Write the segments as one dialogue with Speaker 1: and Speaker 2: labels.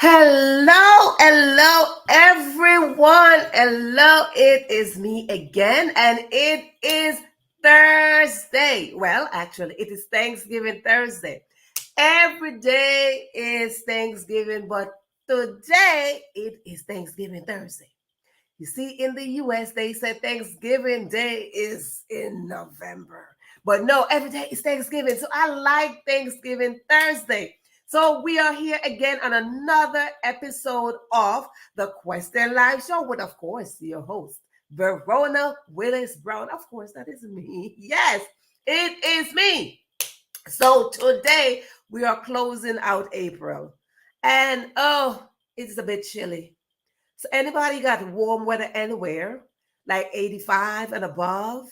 Speaker 1: Hello, everyone. Hello, it is me again, and it is Thursday. Well, actually, it is Thanksgiving Thursday. Every day is Thanksgiving, but today it is Thanksgiving Thursday. You see, in the US, they said Thanksgiving Day is in November. But no, every day is Thanksgiving. So I like Thanksgiving Thursday. So we are here again on another episode of the Question Live Show with, of course, your host, Verona Willis-Brown. Of course, that is me. Yes, it is me. So today we are closing out April. And oh, it's a bit chilly. So anybody got warm weather anywhere, like 85 and above?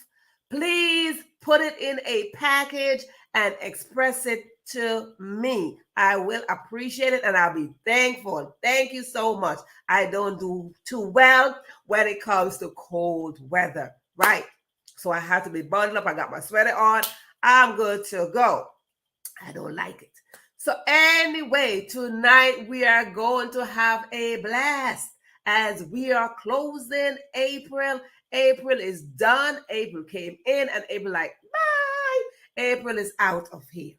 Speaker 1: Please put it in a package and express it to me. I will appreciate it and I'll be thankful. Thank you so much. I don't do too well when it comes to cold weather, right? So I have to be bundled up. I got my sweater on. I'm good to go. I don't like it. So anyway, tonight we are going to have a blast as we are closing April. April is done. April came in and April like, bye. April is out of here.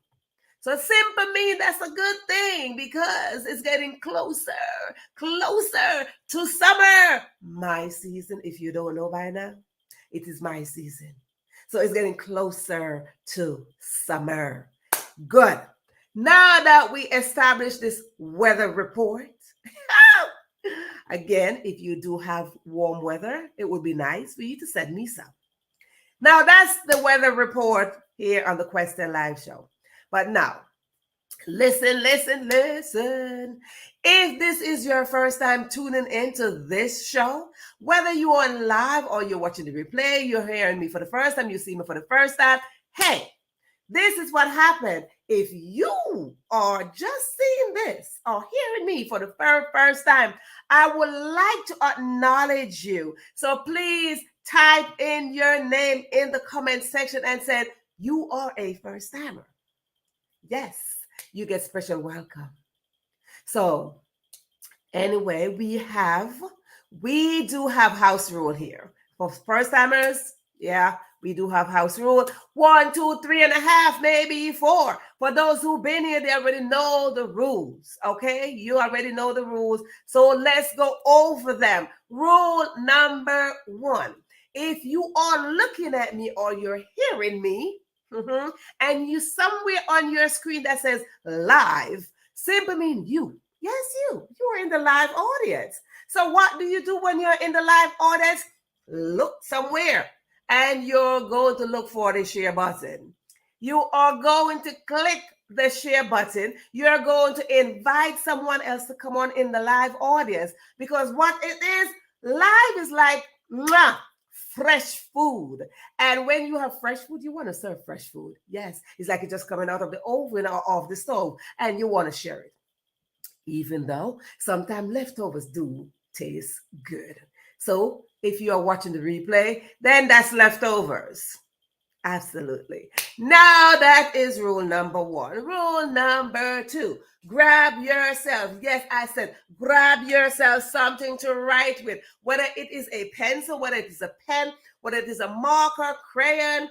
Speaker 1: So simple mean that's a good thing because it's getting closer to summer. My season, if you don't know by now, it is my season. So it's getting closer to summer. Good. Now that we established this weather report, again, if you do have warm weather, it would be nice for you to send me some. Now, that's the weather report here on the Question Live Show. But now, listen. If this is your first time tuning into this show, whether you're on live or you're watching the replay, you're hearing me for the first time, you see me for the first time, hey, this is what happened. If you are just seeing this or hearing me for the first time, I would like to acknowledge you. So please type in your name in the comment section and say, you are a first timer. Yes, you get special welcome. So anyway, we do have house rule here. For first timers, yeah, we do have house rule. 1, 2, 3.5, maybe 4. For those who've been here, they already know the rules. Okay, you already know the rules. So let's go over them. Rule number 1. If you are looking at me or you're hearing me, and you somewhere on your screen that says live, simply mean you. Yes, you are in the live audience. So what do you do when you're in the live audience? Look somewhere and you're going to look for the share button. You are going to click the share button. You're going to invite someone else to come on in the live audience because what it is, live is like fresh food. And when you have fresh food, you want to serve fresh food. Yes, it's like it's just coming out of the oven or off the stove and you want to share it. Even though sometimes leftovers do taste good. So if you are watching the replay, then that's leftovers. Absolutely. Now that is rule number 1. Rule number 2, grab yourself. Yes, I said grab yourself something to write with, whether it is a pencil, whether it is a pen, whether it is a marker, crayon,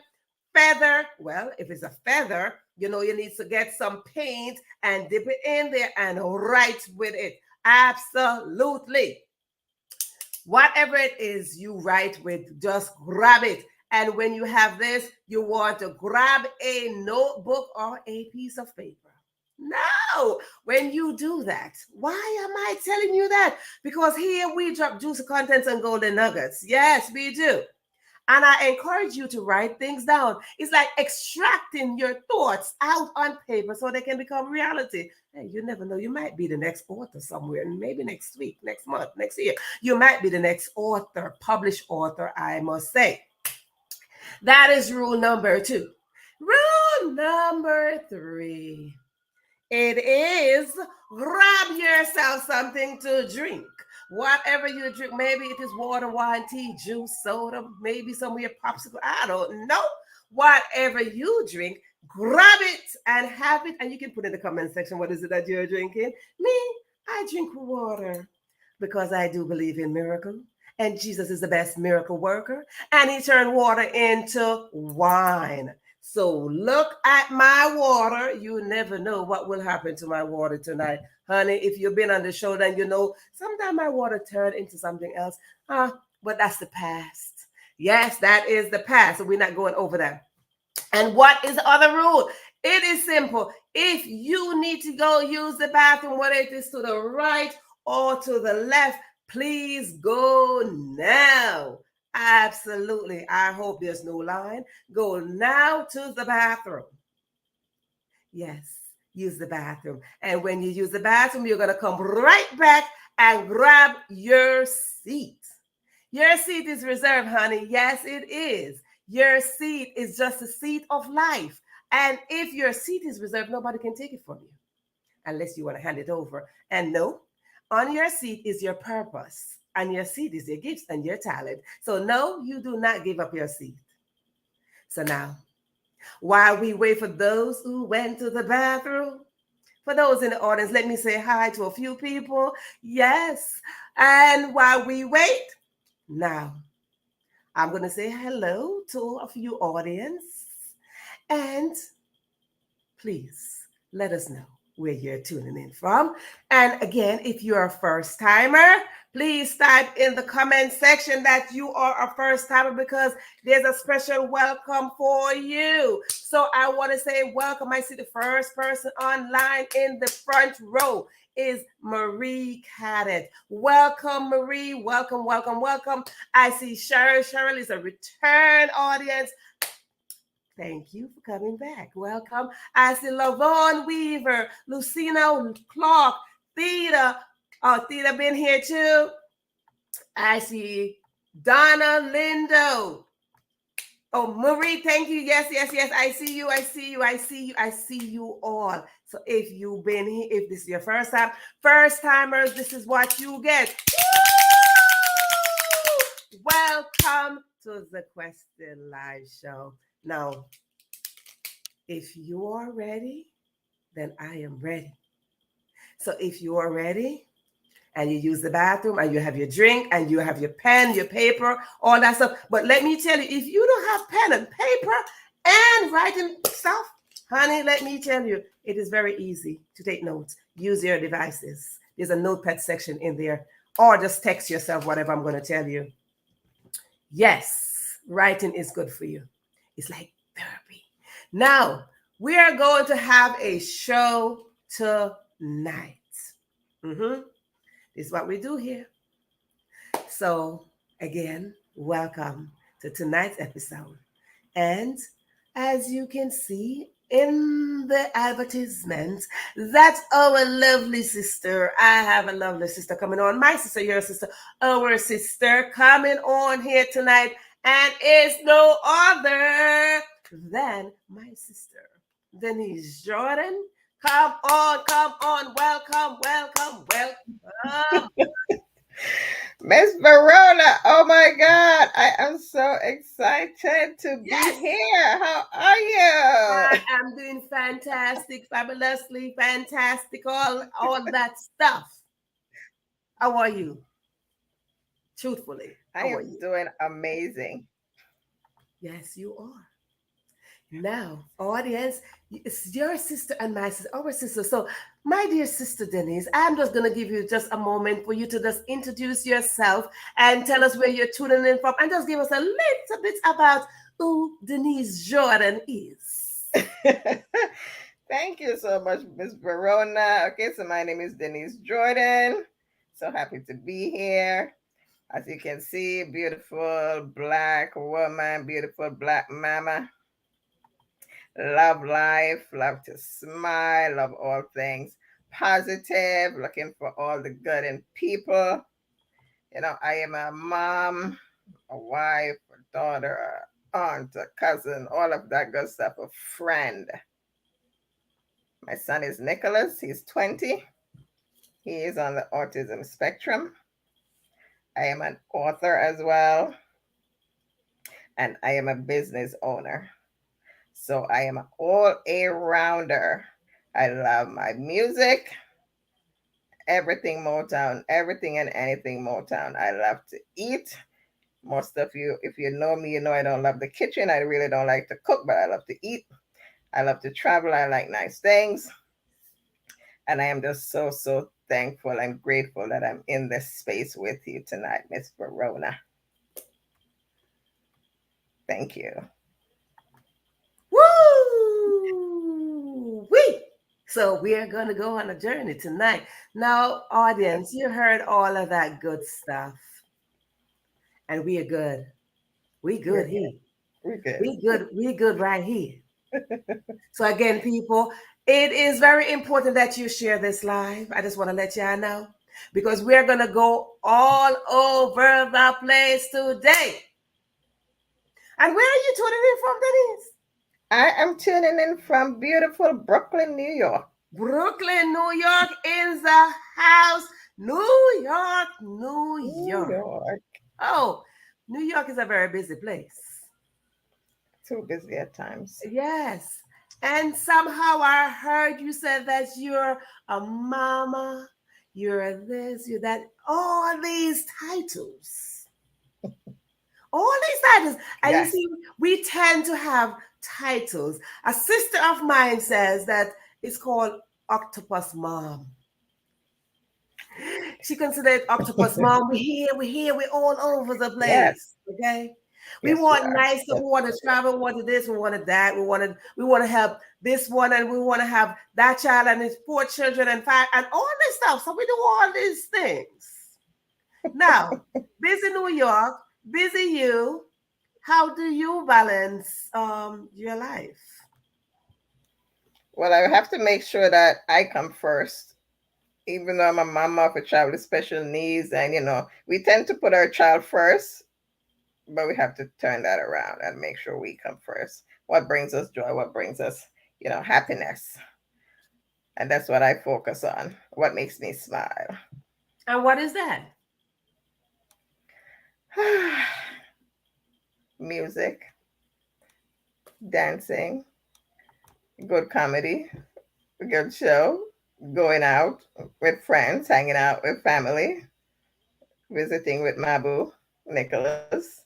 Speaker 1: feather. Well, if it's a feather, you need to get some paint and dip it in there and write with it. Absolutely. Whatever it is you write with, just grab it. And when you have this, you want to grab a notebook or a piece of paper. No, when you do that, why am I telling you that? Because here we drop juicy contents and golden nuggets. Yes, we do. And I encourage you to write things down. It's like extracting your thoughts out on paper so they can become reality. Hey, you never know. You might be the next author somewhere, maybe next week, next month, next year. You might be the next author, published author, I must say. That is rule number 2. Rule number 3. It is grab yourself something to drink. Whatever you drink, maybe it is water, wine, tea, juice, soda, maybe some of your popsicle. I don't know. Whatever you drink, grab it and have it. And you can put in the comment section, what is it that you're drinking? Me, I drink water because I do believe in miracle. And Jesus is the best miracle worker. And he turned water into wine. So look at my water. You never know what will happen to my water tonight. Honey, if you've been on the show, then you know sometimes my water turned into something else. But that's the past. Yes, that is the past. So we're not going over that. And what is the other rule? It is simple. If you need to go use the bathroom, whether it is to the right or to the left, please go now. Absolutely. I hope there's no line. Go now to the bathroom. Yes, use the bathroom. And when you use the bathroom, you're going to come right back and grab your seat. Your seat is reserved, honey. Yes, it is. Your seat is just a seat of life. And if your seat is reserved, nobody can take it from you unless you want to hand it over. And no, on your seat is your purpose, and your seat is your gifts and your talent. So, no, you do not give up your seat. So, now, while we wait for those who went to the bathroom, for those in the audience, let me say hi to a few people. Yes. And while we wait, now, I'm going to say hello to a few audience. And please let us know where you're tuning in from. And again, if you're a first timer, please type in the comment section that you are a first timer, because there's a special welcome for you. So I want to say welcome. I see the first person online in the front row is Marie Cadet. Welcome, Marie. Welcome, welcome, welcome. I see Cheryl. Cheryl is a return audience. Thank you for coming back. Welcome. I see Lavon Weaver, Lucina Clark, Theta. Oh, Theta been here too. I see Donna Lindo. Oh, Marie, thank you. Yes, yes, yes. I see you. I see you. I see you. I see you all. So if you've been here, if this is your first time, first timers, this is what you get. Woo! Welcome to the Question Live Show. Now, if you are ready, then I am ready. So if you are ready and you use the bathroom and you have your drink and you have your pen, your paper, all that stuff. But let me tell you, if you don't have pen and paper and writing stuff, honey, let me tell you, it is very easy to take notes. Use your devices. There's a notepad section in there, or just text yourself whatever I'm going to tell you. Yes, writing is good for you. It's like therapy. Now, we are going to have a show tonight. This is what we do here. So, again, welcome to tonight's episode. And as you can see in the advertisement, that's our lovely sister. I have a lovely sister coming on. My sister, your sister, our sister coming on here tonight. And it's no other than my sister, Denise Jordon. Come on, welcome, welcome, welcome.
Speaker 2: Miss Verona, oh my God, I am so excited to be here. How are you?
Speaker 1: I am doing fantastic, fabulously fantastic, all that stuff. How are you? Truthfully,
Speaker 2: I
Speaker 1: how are
Speaker 2: am
Speaker 1: you?
Speaker 2: doing amazing.
Speaker 1: Yes, you are. Now, audience, it's your sister and my sister, our sister. So, my dear sister Denise, I'm just going to give you just a moment for you to just introduce yourself and tell us where you're tuning in from, and just give us a little bit about who Denise Jordan is.
Speaker 2: Thank you so much, Miss Verona. Okay, so my name is Denise Jordon. So happy to be here. As you can see, beautiful black woman, beautiful black mama. Love life, love to smile, love all things positive, looking for all the good in people. You know, I am a mom, a wife, a daughter, a aunt, a cousin, all of that good stuff, a friend. My son is Nicholas, he's 20. He is on the autism spectrum. I am an author as well, and I am a business owner. So I am all a rounder. I love my music everything Motown, everything and anything Motown. I love to eat. Most of you, if you know me, you know I don't love the kitchen. I really don't like to cook, but I love to eat. I love to travel. I like nice things. And I am just so, so thankful and grateful that I'm in this space with you tonight, Miss Verona. Thank you.
Speaker 1: Woo! Wee! So we are going to go on a journey tonight. Now, audience, you heard all of that good stuff. And we are good. We good
Speaker 2: We're
Speaker 1: here.
Speaker 2: we're good.
Speaker 1: We good. We good right here. So again, people, it is very important that you share this live. I just want to let y'all know because we're going to go all over the place today. And where are you tuning in from, Denise?
Speaker 2: I am tuning in from beautiful Brooklyn, New York.
Speaker 1: Brooklyn, New York in the house. New York, New
Speaker 2: New
Speaker 1: York.
Speaker 2: York.
Speaker 1: Oh, New York is a very busy place.
Speaker 2: Too busy at times.
Speaker 1: Yes. And somehow I heard you said that you're a mama, you're this, you're that, all these titles. All these titles. And you
Speaker 2: Yes.
Speaker 1: see, we tend to have titles. A sister of mine says that it's called Octopus Mom. She considered Octopus Mom. We're all over the place.
Speaker 2: Yes.
Speaker 1: Okay. We
Speaker 2: Yes, we
Speaker 1: want
Speaker 2: are.
Speaker 1: nice stuff. We want to travel. We wanted this. We wanted that. We want to have this one, and we want to have that child and his 4 children and 5 and all this stuff. So we do all these things. Now, busy New York, busy you. How do you balance your life?
Speaker 2: Well, I have to make sure that I come first. Even though I'm a mama of a child with special needs, and we tend to put our child first, but we have to turn that around and make sure we come first. What brings us joy? What brings us, happiness? And that's what I focus on. What makes me smile?
Speaker 1: And what is that?
Speaker 2: Music, dancing, good comedy, a good show, going out with friends, hanging out with family, visiting with Mabu, Nicholas.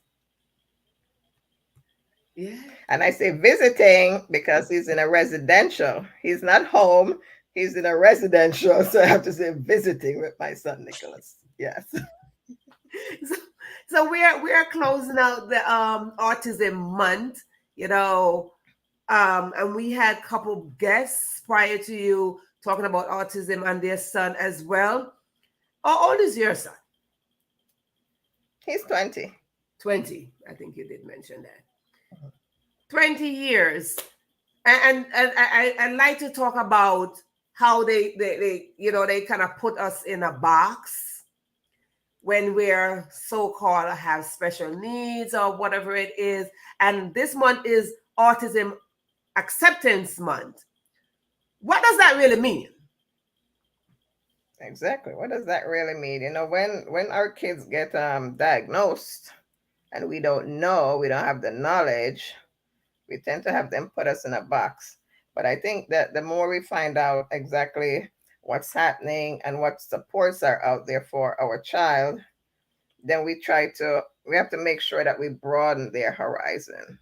Speaker 1: Yeah.
Speaker 2: And I say visiting because he's in a residential. He's not home. He's in a residential. So I have to say visiting with my son Nicholas. Yes.
Speaker 1: So, so we are closing out the autism month, you know, and we had a couple guests prior to you talking about autism and their son as well. How old is your son?
Speaker 2: He's 20.
Speaker 1: 20. I think you did mention that. 20 years. And I like to talk about how they kind of put us in a box when we're so-called have special needs or whatever it is. And this month is Autism Acceptance Month. What does that really mean?
Speaker 2: Exactly. What does that really mean? When our kids get diagnosed and we don't know, we don't have the knowledge, we tend to have them put us in a box. But I think that the more we find out exactly what's happening and what supports are out there for our child, then we have to make sure that we broaden their horizon,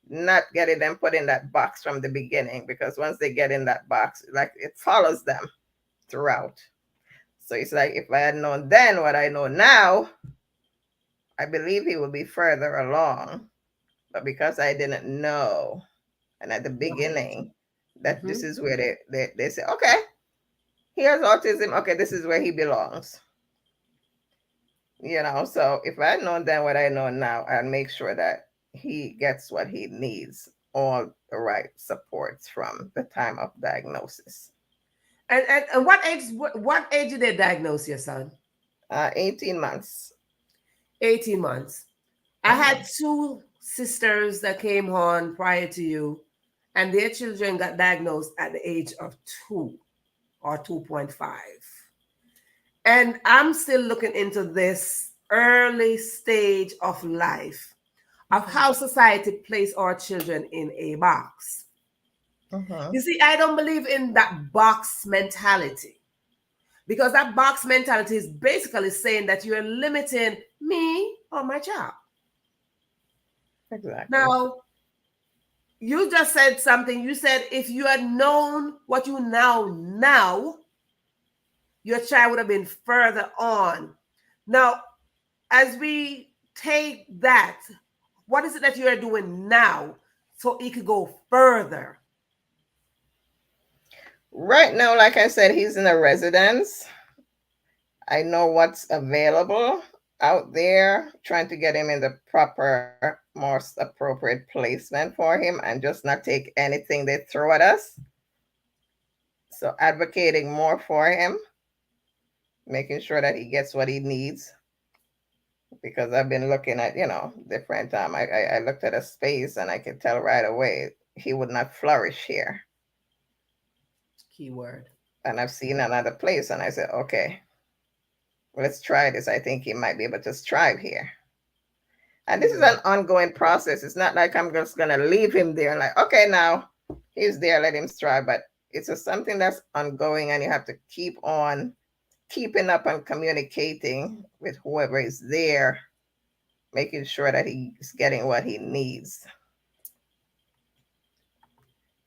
Speaker 2: not getting them put in that box from the beginning, because once they get in that box, like it follows them throughout. So it's like if I had known then what I know now, I believe he would be further along. But because I didn't know, and at the
Speaker 1: Right.
Speaker 2: beginning, that
Speaker 1: Mm-hmm.
Speaker 2: this is where they say, okay, he has autism. Okay, this is where he belongs. So if I had known then what I know now, I'd make sure that he gets what he needs, all the right supports from the time of diagnosis.
Speaker 1: And what age did they diagnose your son?
Speaker 2: 18 months.
Speaker 1: 18 months. I had
Speaker 2: Mhm.
Speaker 1: two sisters that came on prior to you, and their children got diagnosed at the age of 2 or 2.5. And I'm still looking into this early stage of life of
Speaker 2: Mhm.
Speaker 1: how society place our children in a box.
Speaker 2: Mhm.
Speaker 1: You see, I don't believe in that box mentality Because that box mentality is basically saying that you're limiting me or my child.
Speaker 2: Exactly.
Speaker 1: Now, you just said something. You said if you had known what you now, your child would have been further on. Now, as we take that, what is it that you are doing now so it could go further?
Speaker 2: Right now, like I said, he's in a residence. I know what's available out there, trying to get him in the proper, most appropriate placement for him and just not take anything they throw at us. So, advocating more for him, making sure that he gets what he needs. Because I've been looking at, different I looked at a space and I could tell right away he would not flourish here.
Speaker 1: Keyword.
Speaker 2: And I've seen another place and I said, okay, let's try this. I think he might be able to thrive here. And this is an ongoing process. It's not like I'm just gonna leave him there and like, okay, now he's there, let him thrive. But it's just something that's ongoing, and you have to keep on keeping up and communicating with whoever is there, making sure that he's getting what he needs.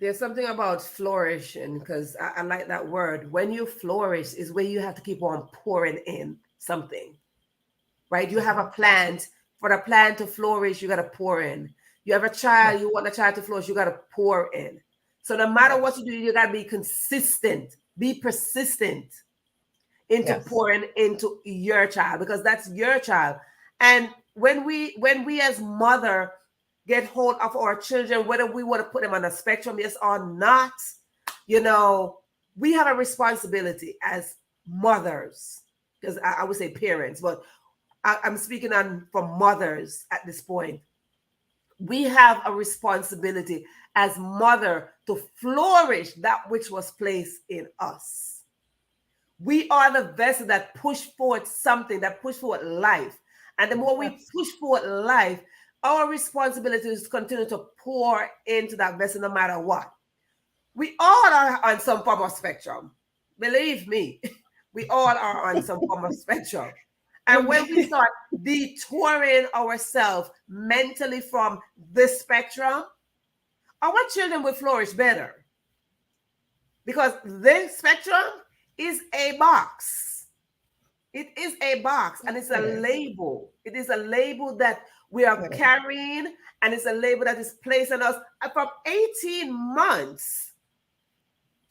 Speaker 1: There's something about flourishing, because I like that word. When you flourish is where you have to keep on pouring in something, right? You have a plant. For the plant to flourish, you got to pour in. You have a child, you want the child to flourish, you got to pour in. So no matter what you do, you got to be consistent, be persistent into pouring into your child, because that's your child. And when we as mother get hold of our children, whether we want to put them on a spectrum, yes or not, we have a responsibility as mothers, because I would say parents, but I'm speaking for mothers at this point. We have a responsibility as mother to flourish that which was placed in us. We are the vessel that push forward something, that push forward life. And the more we push forward life, our responsibility is to continue to pour into that vessel no matter what. We all are on some form of spectrum. Believe me, we all are on some form of spectrum. And when we start detouring ourselves mentally from this spectrum, our children will flourish better. Because this spectrum is a box. It is a box, and it's a label. It is a label that we are carrying, and it's a label that is placed on us from 18 months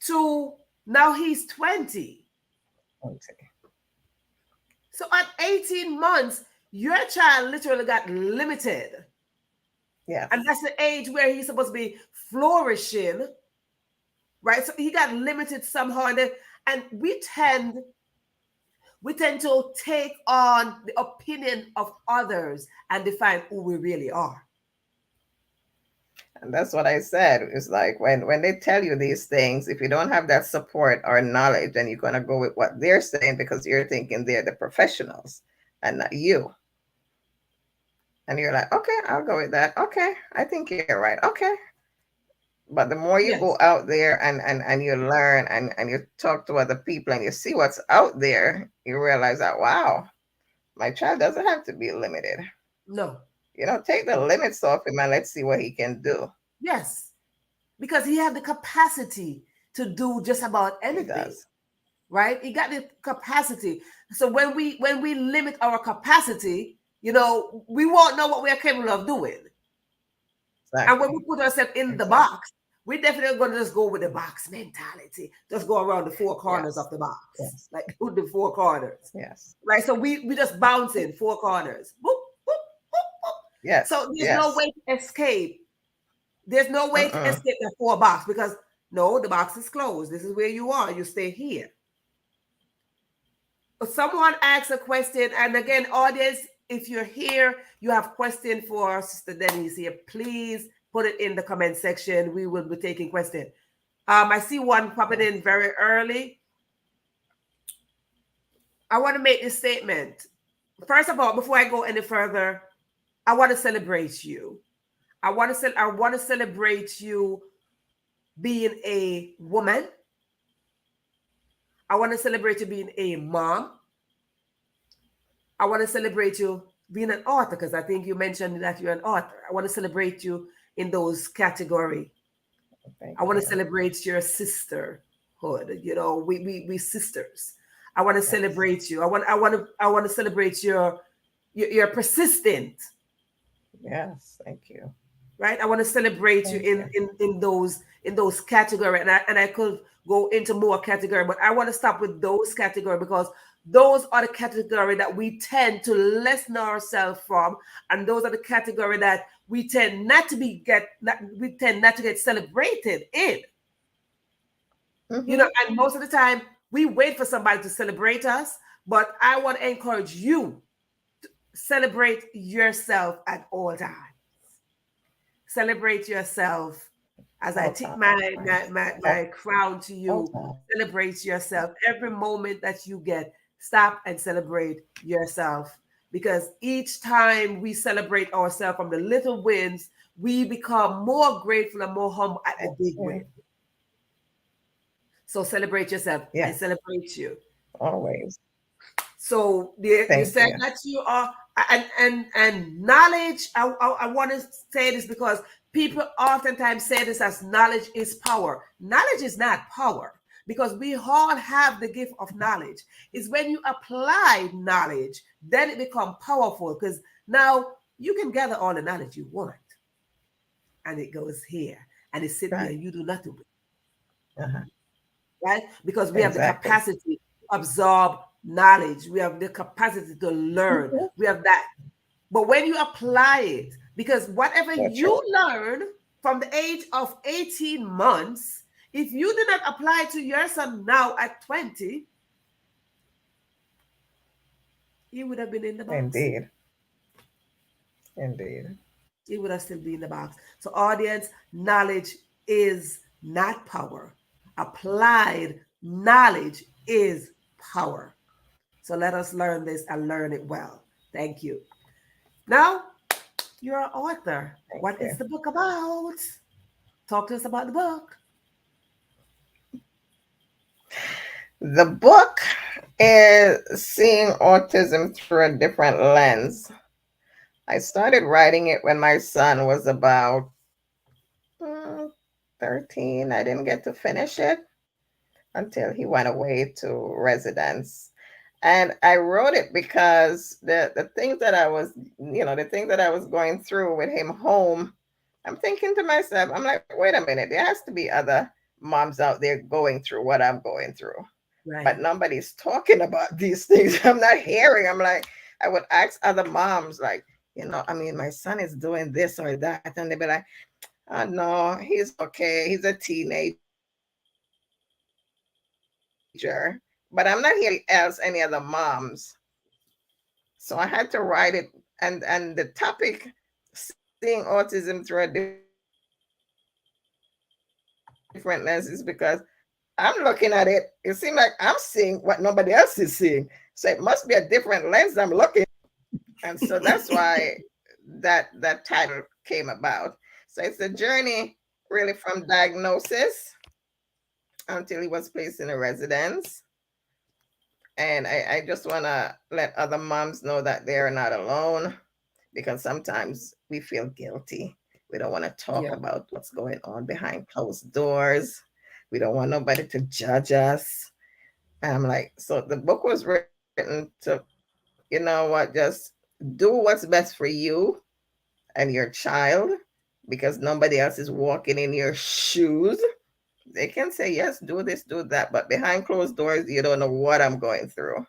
Speaker 1: to now he's 20.
Speaker 2: Okay.
Speaker 1: So at 18 months, your child literally got limited.
Speaker 2: Yeah.
Speaker 1: And that's the age where he's supposed to be flourishing, right? So he got limited somehow. And we tend to take on the opinion of others and define who we really are.
Speaker 2: And that's what I said. It's like when they tell you these things, if you don't have that support or knowledge, then you're going to go with what they're saying because you're thinking they're the professionals and not you. And you're like, okay, I'll go with that. Okay, I think you're right. Okay. But the more you go out there and you learn and you talk to other people and you see what's out there, you realize that, wow, my child doesn't have to be limited.
Speaker 1: No.
Speaker 2: Take the limits off him and let's see what he can do.
Speaker 1: Yes. Because he had the capacity to do just about anything. Right? He got the capacity. So when we limit our capacity, we won't know what we are capable of doing. Exactly. And when we put ourselves in the box, we're definitely going to just go with the box mentality. Just go around the four corners of the box.
Speaker 2: Yes.
Speaker 1: Like with the four corners.
Speaker 2: Yes.
Speaker 1: Right? So we just bouncing four corners. Boop, boop, boop, boop.
Speaker 2: Yes.
Speaker 1: So there's no way to escape. There's no way to escape that four box, because no, the box is closed. This is where you are. You stay here. Someone asked a question, and again, audience, if you're here, you have a question for Sister Denise here, please put it in the comment section. We will be taking questions. I see one popping in very early. I want to make this statement. First of all, before I go any further, I want to celebrate you. I want to celebrate you being a woman. I want to celebrate you being a mom. I want to celebrate you being an author, because I think you mentioned that you're an author. I want to celebrate you in those category.
Speaker 2: Thank
Speaker 1: I want to
Speaker 2: you.
Speaker 1: celebrate your sisterhood. You know, we sisters. I want to
Speaker 2: Yes.
Speaker 1: celebrate you. I want to celebrate your persistent,
Speaker 2: Yes. Thank you.
Speaker 1: right? I want to celebrate you
Speaker 2: Thank you.
Speaker 1: in those category, and I could go into more category, but I want to stop with those category, because those are the category that we tend to lessen ourselves from, and those are the category that we tend not to get celebrated in.
Speaker 2: Mm-hmm.
Speaker 1: And most of the time we wait for somebody to celebrate us, but I want to encourage you, celebrate yourself at all times. Celebrate yourself. As I
Speaker 2: All
Speaker 1: tip
Speaker 2: times.
Speaker 1: my crown to
Speaker 2: All
Speaker 1: you,
Speaker 2: times.
Speaker 1: celebrate yourself. Every moment that you get, stop and celebrate yourself. Because each time we celebrate ourselves from the little wins, we become more grateful and more humble at the big
Speaker 2: Yeah.
Speaker 1: win. So celebrate yourself. I
Speaker 2: Yes.
Speaker 1: celebrate you.
Speaker 2: Always.
Speaker 1: So you
Speaker 2: Thank
Speaker 1: said
Speaker 2: you.
Speaker 1: that you are, and knowledge. I want to say this because people oftentimes say this as knowledge is power. Knowledge is not power, because we all have the gift of knowledge. It's when you apply knowledge, then it becomes powerful, because now you can gather all the knowledge you want, and it goes here and it sits there.
Speaker 2: Right.
Speaker 1: You do nothing with
Speaker 2: Uh-huh.
Speaker 1: it, right? Because we have the
Speaker 2: Exactly.
Speaker 1: capacity to absorb knowledge. We have the capacity to learn.
Speaker 2: Mhm.
Speaker 1: We have that. But when you apply it, because whatever
Speaker 2: So true.
Speaker 1: you learn from the age of 18 months, if you do not apply to your son now at 20, he would have been in the box.
Speaker 2: Indeed. Indeed.
Speaker 1: He would have still been in the box. So, audience, knowledge is not power. Applied knowledge is power. So let us learn this and learn it well. Thank you. Now, you're an author.
Speaker 2: Thank
Speaker 1: What is
Speaker 2: you.
Speaker 1: the book about? Talk to us about the book.
Speaker 2: The book is Seeing Autism Through a Different Lens. I started writing it when my son was about mm, 13. I didn't get to finish it until he went away to residence. And I wrote it because the things that I was, the things that I was going through with him home, I'm thinking to myself, I'm like, wait a minute, there has to be other moms out there going through what I'm going through. But
Speaker 1: Right.
Speaker 2: nobody's talking about these things. I'm not hearing. I'm like, I would ask other moms, like, I mean, my son is doing this or that. And they'd be like, oh, no, he's okay. He's a teenager. But I'm not hearing anybody else, any other moms. So I had to write it. And the topic, seeing autism through a different lens, is because I'm looking at it. It seems like I'm seeing what nobody else is seeing. So it must be a different lens I'm looking through. And so that's why that title came about. So it's a journey really from diagnosis until he was placed in a residence. And I just want to let other moms know that they're not alone, because sometimes we feel guilty. We don't want to talk
Speaker 1: Yeah.
Speaker 2: about what's going on behind closed doors. We don't want nobody to judge us. And I'm like, so the book was written to, just do what's best for you and your child, because nobody else is walking in your shoes. They can say, yes, do this, do that, but behind closed doors, you don't know what I'm going through.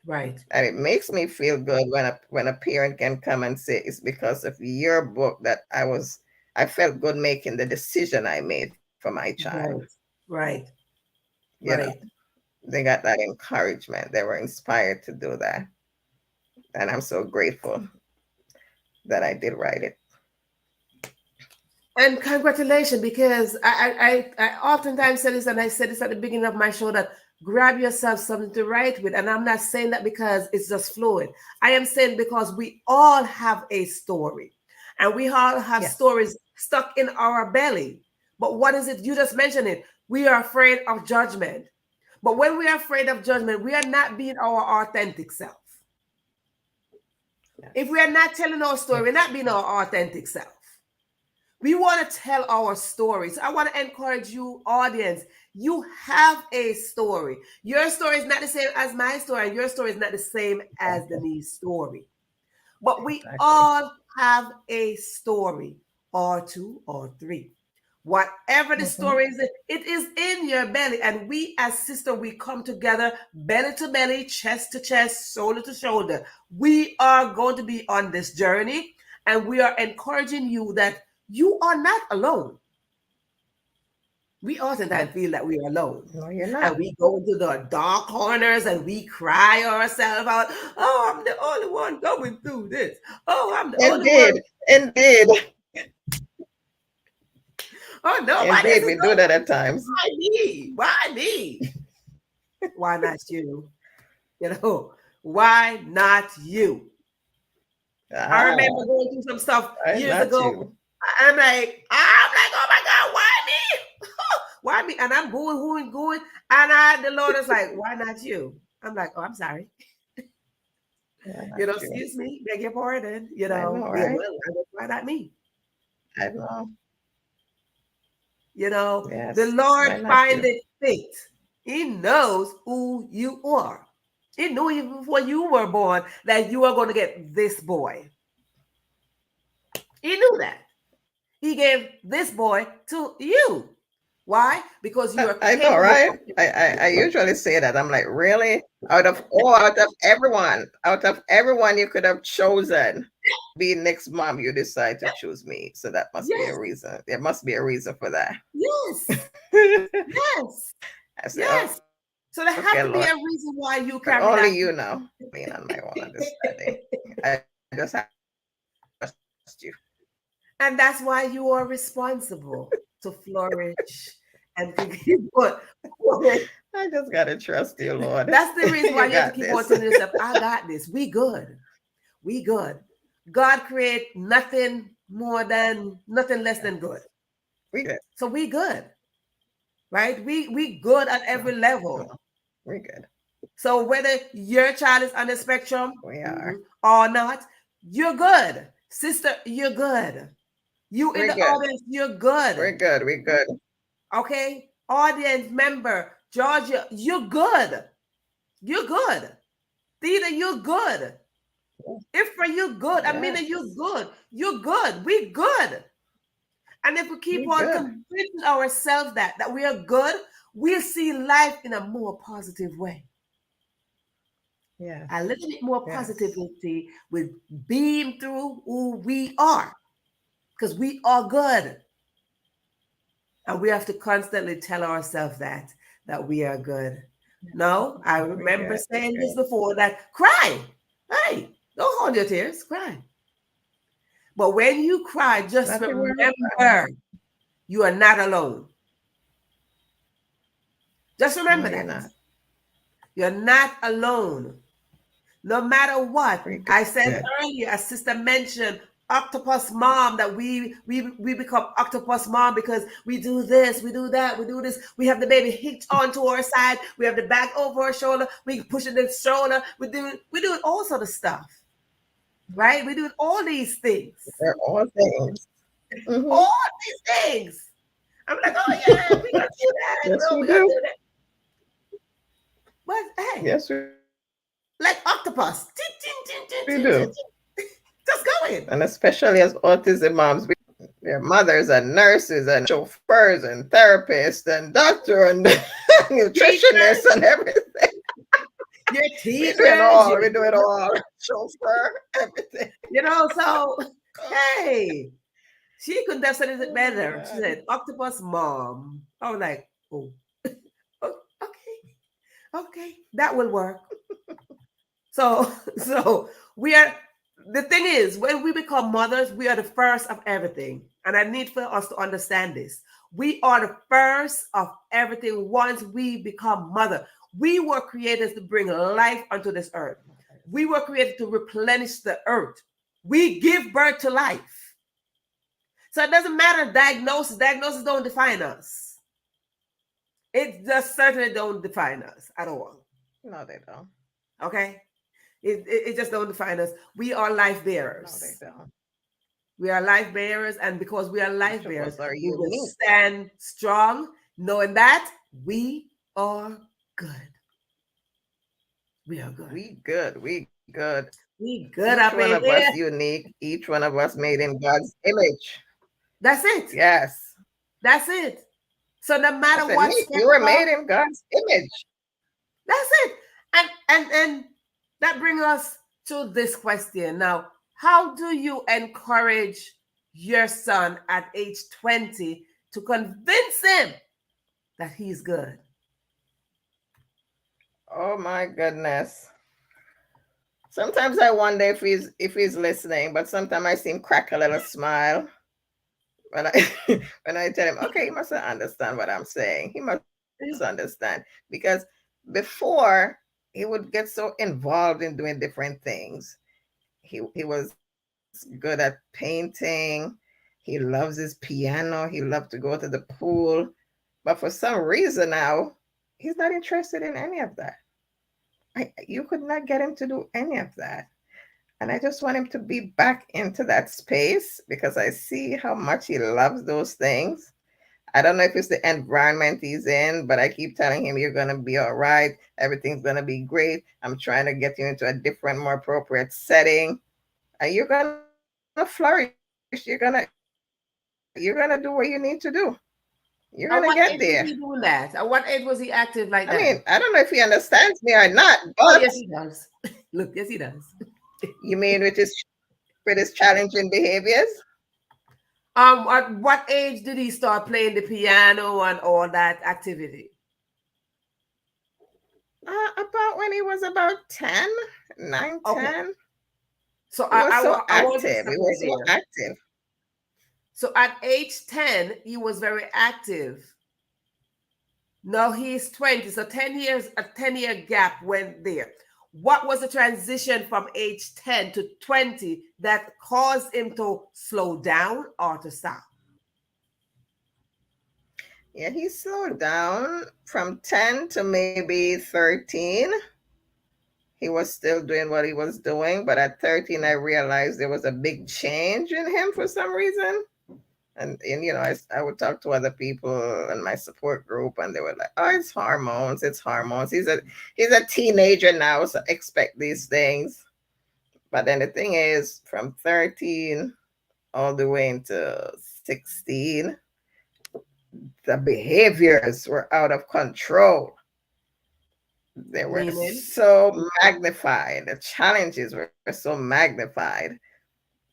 Speaker 1: Right.
Speaker 2: And it makes me feel good when a parent can come and say it's because of your book that I felt good making the decision I made for my child.
Speaker 1: Right. Right.
Speaker 2: You know,
Speaker 1: Right.
Speaker 2: they got that encouragement. They were inspired to do that. And I'm so grateful that I did write it.
Speaker 1: And congratulations, because I oftentimes say this, and I said this at the beginning of my show, that grab yourself something to write with. And I'm not saying that because it's just fluid. I am saying because we all have a story, and we all have
Speaker 2: Yes.
Speaker 1: stories stuck in our belly. But what is it? You just mentioned it. We are afraid of judgment. But when we are afraid of judgment, we are not being our authentic self.
Speaker 2: Yes.
Speaker 1: If we are not telling our story, we're not being our authentic self. We want to tell our stories. I want to encourage you, audience. You have a story. Your story is not the same as my story, and your story is not the same as Denise's story. But we all have a story, or two, or three. Whatever the story is, it is in your belly. And we as sisters, we come together, belly to belly, chest to chest, shoulder to shoulder. We are going to be on this journey, and we are encouraging you that you are not alone. We oftentimes feel that we are alone.
Speaker 2: No, you're not.
Speaker 1: And we go into the dark corners and we cry ourselves out. Oh, I'm the only one going through this. Oh, I'm the only one.
Speaker 2: Indeed.
Speaker 1: Oh, no.
Speaker 2: Indeed, we do that at times.
Speaker 1: Why me? Why me? Why not you? You know, why not you? I remember going through some stuff years ago. I'm like, oh my God, why me? Why me? And I'm going. And the Lord is like, why not you? I'm like, oh, I'm sorry. Excuse me, beg your pardon. You know, right? Why not me?
Speaker 2: I know.
Speaker 1: You know, yes, the Lord find it fit. He knows who you are. He knew even before you were born that you are going to get this boy. He knew that. He gave this boy to you. Why? Because you are.
Speaker 2: I know, right? I usually say that. I'm like, really? Out of everyone you could have chosen, be next mom, you decide to choose me. So that must be a reason. There must be a reason for that.
Speaker 1: Yes. Yes. Yes. So there has to be a reason why you carry
Speaker 2: only
Speaker 1: that.
Speaker 2: You know. I mean, on my own understanding. I just have to trust you.
Speaker 1: And that's why you are responsible to flourish and to keep on.
Speaker 2: I just gotta trust you, Lord.
Speaker 1: That's the reason why you have to keep on telling yourself, I got this. We good. We good. God create nothing less than good.
Speaker 2: We good.
Speaker 1: So we good. Right? We good at every level.
Speaker 2: We're good.
Speaker 1: So whether your child is on the spectrum
Speaker 2: we are
Speaker 1: or not, you're good. Sister, you're good. You in the audience, you're good.
Speaker 2: We're good. We're good.
Speaker 1: Okay? Audience member, Georgia, you're good. You're good. Theta, you're good. Ifra, you're good. Yes. Amina, you're good. You're good. We good. And if we keep on convincing ourselves that we are good, we'll see life in a more positive way.
Speaker 2: Yeah.
Speaker 1: A little bit more positivity will beam through who we are. Because we are good. And we have to constantly tell ourselves that we are good. No, I remember saying this before, that cry. Hey, don't hold your tears, cry. But when you cry, just remember you are not alone. Just remember that. You're not alone. No matter what. I said earlier, a sister mentioned octopus mom, that we become octopus mom because we do this, we do that, we do this. We have the baby hitched onto our side. We have the bag over our shoulder. We push it in the shoulder. We do all sort of stuff, right? We do all these things.
Speaker 2: They're all things.
Speaker 1: Mm-hmm. All these things. I'm like, oh yeah, we gotta do that.
Speaker 2: Yes, we do.
Speaker 1: But hey,
Speaker 2: yes, we
Speaker 1: like octopus.
Speaker 2: We do.
Speaker 1: Just go in.
Speaker 2: And especially as autism moms, we're mothers and nurses and chauffeurs and therapists and doctor and nutritionists and everything.
Speaker 1: Your teachers.
Speaker 2: We do it all. Chauffeur, everything.
Speaker 1: You know, so hey, she could have said it better. She said, octopus mom. I was like, oh, okay, that will work. So we are. The thing is, when we become mothers, we are the first of everything. And I need for us to understand this. We are the first of everything once we become mother. We were created to bring life onto this earth. We were created to replenish the earth. We give birth to life. So it doesn't matter diagnosis. Diagnosis don't define us. It just certainly don't define us at all.
Speaker 2: No, they don't.
Speaker 1: Okay? It just don't define us. We are life
Speaker 2: No, they
Speaker 1: bearers.
Speaker 2: don't.
Speaker 1: We are life bearers, and because we are life
Speaker 2: Each of
Speaker 1: bearers,
Speaker 2: us are
Speaker 1: we will
Speaker 2: unique.
Speaker 1: stand strong, knowing that we are good. We are good.
Speaker 2: We good. We good.
Speaker 1: We good
Speaker 2: Each
Speaker 1: up
Speaker 2: one
Speaker 1: in
Speaker 2: of us
Speaker 1: here.
Speaker 2: unique. Each one of us made in God's image.
Speaker 1: That's it.
Speaker 2: Yes.
Speaker 1: That's it. So no
Speaker 2: I
Speaker 1: matter
Speaker 2: said,
Speaker 1: what
Speaker 2: Nick,
Speaker 1: step
Speaker 2: you were
Speaker 1: up,
Speaker 2: made in God's image.
Speaker 1: that's it. And that brings us to this question. Now, how do you encourage your son at age 20 to convince him that he's good?
Speaker 2: Oh my goodness. Sometimes I wonder if he's listening, but sometimes I see him crack a little smile when I when I tell him, okay, he must understand what I'm saying. He must understand because before he would get so involved in doing different things. He was good at painting. He loves his piano. He loved to go to the pool, but for some reason now, he's not interested in any of that. You could not get him to do any of that. And I just want him to be back into that space because I see how much he loves those things. I don't know if it's the environment he's in, but I keep telling him, you're going to be all right. Everything's going to be great. I'm trying to get you into a different, more appropriate setting. And you're going to flourish. You're going to do what you need to do. You're going to get
Speaker 1: At what
Speaker 2: there.
Speaker 1: age was he doing that? At what age was he active
Speaker 2: I
Speaker 1: like
Speaker 2: mean,
Speaker 1: that?
Speaker 2: I don't know if he understands me or not,
Speaker 1: Oh,
Speaker 2: but
Speaker 1: yes, he does. Look, yes, he does.
Speaker 2: you mean with his challenging behaviors?
Speaker 1: At what age did he start playing the piano and all that activity?
Speaker 2: About when he was about 10, 9,
Speaker 1: Okay.
Speaker 2: 10.
Speaker 1: So
Speaker 2: He was so
Speaker 1: I want to
Speaker 2: active.
Speaker 1: stop
Speaker 2: He
Speaker 1: right
Speaker 2: was so
Speaker 1: there.
Speaker 2: active.
Speaker 1: So at age 10, he was very active. Now he's 20. So 10 years, a 10-year gap went there. What was the transition from age 10 to 20 that caused him to slow down or to stop?
Speaker 2: Yeah, he slowed down from 10 to maybe 13. He was still doing what he was doing, but at 13, I realized there was a big change in him for some reason. And I would talk to other people in my support group, and they were like, "Oh, it's hormones. It's hormones. He's a teenager now, so expect these things." But then the thing is, from 13 all the way into 16, the behaviors were out of control. They were
Speaker 1: Meaning,
Speaker 2: so magnified. The challenges were so magnified.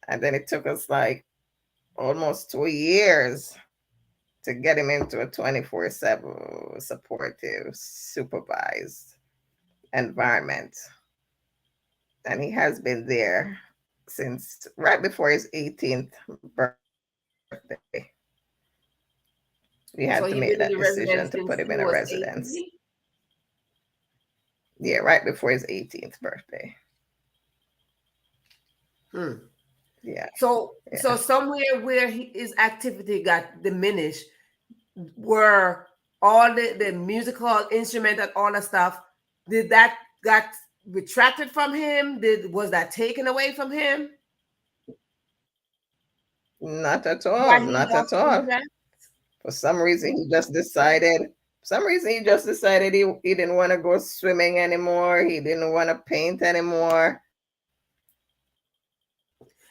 Speaker 2: And then it took us like almost 2 years to get him into a 24/7 supportive, supervised environment. And he has been there since right before his 18th birthday. We had to make
Speaker 1: so
Speaker 2: that
Speaker 1: he been in the
Speaker 2: decision to put
Speaker 1: residence
Speaker 2: him in
Speaker 1: since
Speaker 2: a
Speaker 1: he was
Speaker 2: residence.
Speaker 1: 18.
Speaker 2: Yeah, right before his 18th birthday.
Speaker 1: Hmm.
Speaker 2: Yeah,
Speaker 1: So
Speaker 2: yeah.
Speaker 1: somewhere where his activity got diminished, were all the musical instrument and all the stuff, did that got retracted from him? Was that taken away from him?
Speaker 2: Not at all.
Speaker 1: Why he
Speaker 2: Not at
Speaker 1: lost
Speaker 2: all.
Speaker 1: interest?
Speaker 2: For some reason, he just decided. He didn't want to go swimming anymore. He didn't want to paint anymore.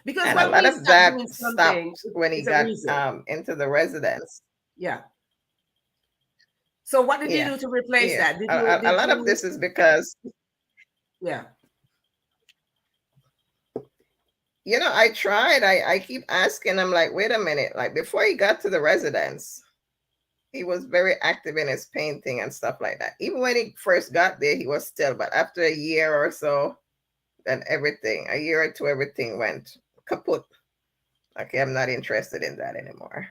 Speaker 2: And a lot of
Speaker 1: Because
Speaker 2: that
Speaker 1: when we stop
Speaker 2: stopped
Speaker 1: doing
Speaker 2: when he
Speaker 1: something,
Speaker 2: got
Speaker 1: it's a reason.
Speaker 2: into the residence.
Speaker 1: Yeah. So what did
Speaker 2: Yeah,
Speaker 1: you do to replace
Speaker 2: yeah.
Speaker 1: that?
Speaker 2: A
Speaker 1: Did
Speaker 2: lot of
Speaker 1: you
Speaker 2: this is because
Speaker 1: yeah.
Speaker 2: I tried. I keep asking. I'm like, wait a minute. Like before he got to the residence, he was very active in his painting and stuff like that. Even when he first got there, he was still. But after a year or so, then a year or two, everything went kaput. Okay, I'm not interested in that anymore.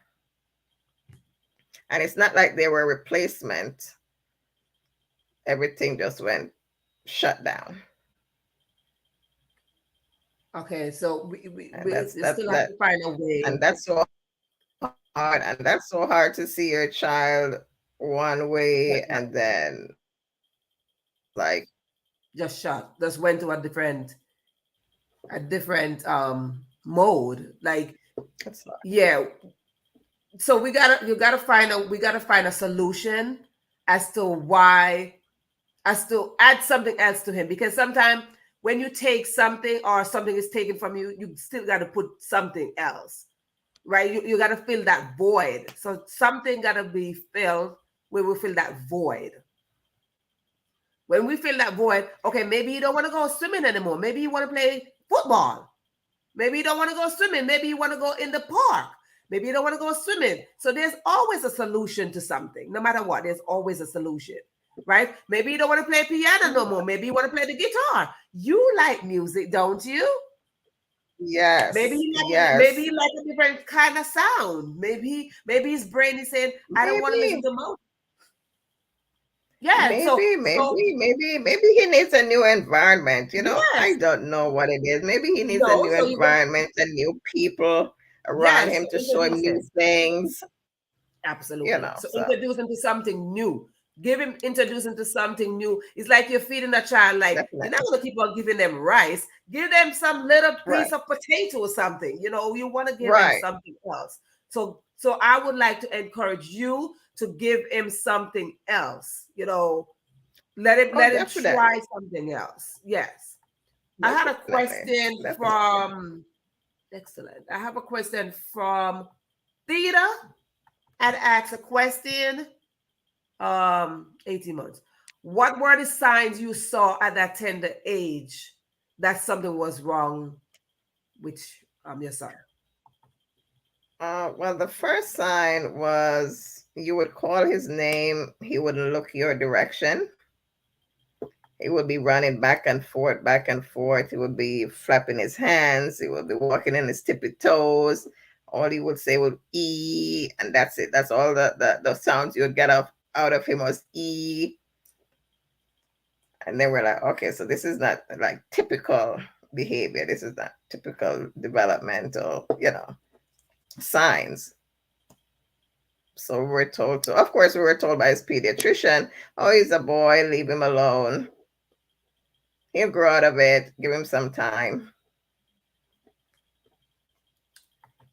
Speaker 2: And it's not like they were a replacement. Everything just went shut down.
Speaker 1: Okay, so
Speaker 2: And
Speaker 1: we still have to find a way.
Speaker 2: that's so hard. And that's so hard to see your child. one way, and then like
Speaker 1: just shut, just went to a different mode. Like,
Speaker 2: it's like,
Speaker 1: yeah. So we gotta find a solution as to why, as to add something else to him, because sometimes when you take something or something is taken from you, you still got to put something else, right? You got to fill that void. So something got to be filled where we fill that void. When we fill that void, okay, maybe you don't want to go swimming anymore. Maybe you want to play football. Maybe you don't want to go swimming. Maybe you want to go in the park. Maybe you don't want to go swimming. So there's always a solution to something. No matter what, there's always a solution, right? Maybe you don't want to play piano no more. Maybe you want to play the guitar. You like music, don't you?
Speaker 2: yes,
Speaker 1: Maybe
Speaker 2: yes.
Speaker 1: you like a different kind of sound. Maybe his brain is saying, I don't want to listen
Speaker 2: Maybe,
Speaker 1: to most. Yeah. So
Speaker 2: maybe he needs a new environment. I
Speaker 1: yes.
Speaker 2: don't know what it is. Maybe he needs a
Speaker 1: No.
Speaker 2: new
Speaker 1: So you go.
Speaker 2: environment and new people around
Speaker 1: Yes.
Speaker 2: him
Speaker 1: So
Speaker 2: to show him
Speaker 1: introduce
Speaker 2: new
Speaker 1: him.
Speaker 2: things.
Speaker 1: Absolutely. So
Speaker 2: So
Speaker 1: introduce him to something new. Introduce him to something new. It's like you're feeding a child, like you're not
Speaker 2: definitely
Speaker 1: going to keep on giving them rice. Give them some little
Speaker 2: right,
Speaker 1: piece of potato or something. You want to give them
Speaker 2: right.
Speaker 1: something else. So I would like to encourage you to give him something else.
Speaker 2: Oh,
Speaker 1: Let him try
Speaker 2: definitely,
Speaker 1: something else. Yes. I had a
Speaker 2: definitely,
Speaker 1: question
Speaker 2: definitely.
Speaker 1: from excellent. I have a question from Theta. I'd ask a question. 18 months. What were the signs you saw at that tender age that something was wrong with your son?
Speaker 2: Well, the first sign was you would call his name, he wouldn't look your direction. He would be running back and forth, back and forth. He would be flapping his hands. He would be walking in his tippy toes. All he would say would E, and that's it. That's all the sounds you would get out of him was E. And then we're like, okay, so this is not like typical behavior. This is not typical developmental, signs. So we were told to, of course, we were told by his pediatrician, oh, he's a boy, leave him alone. He'll grow out of it, give him some time.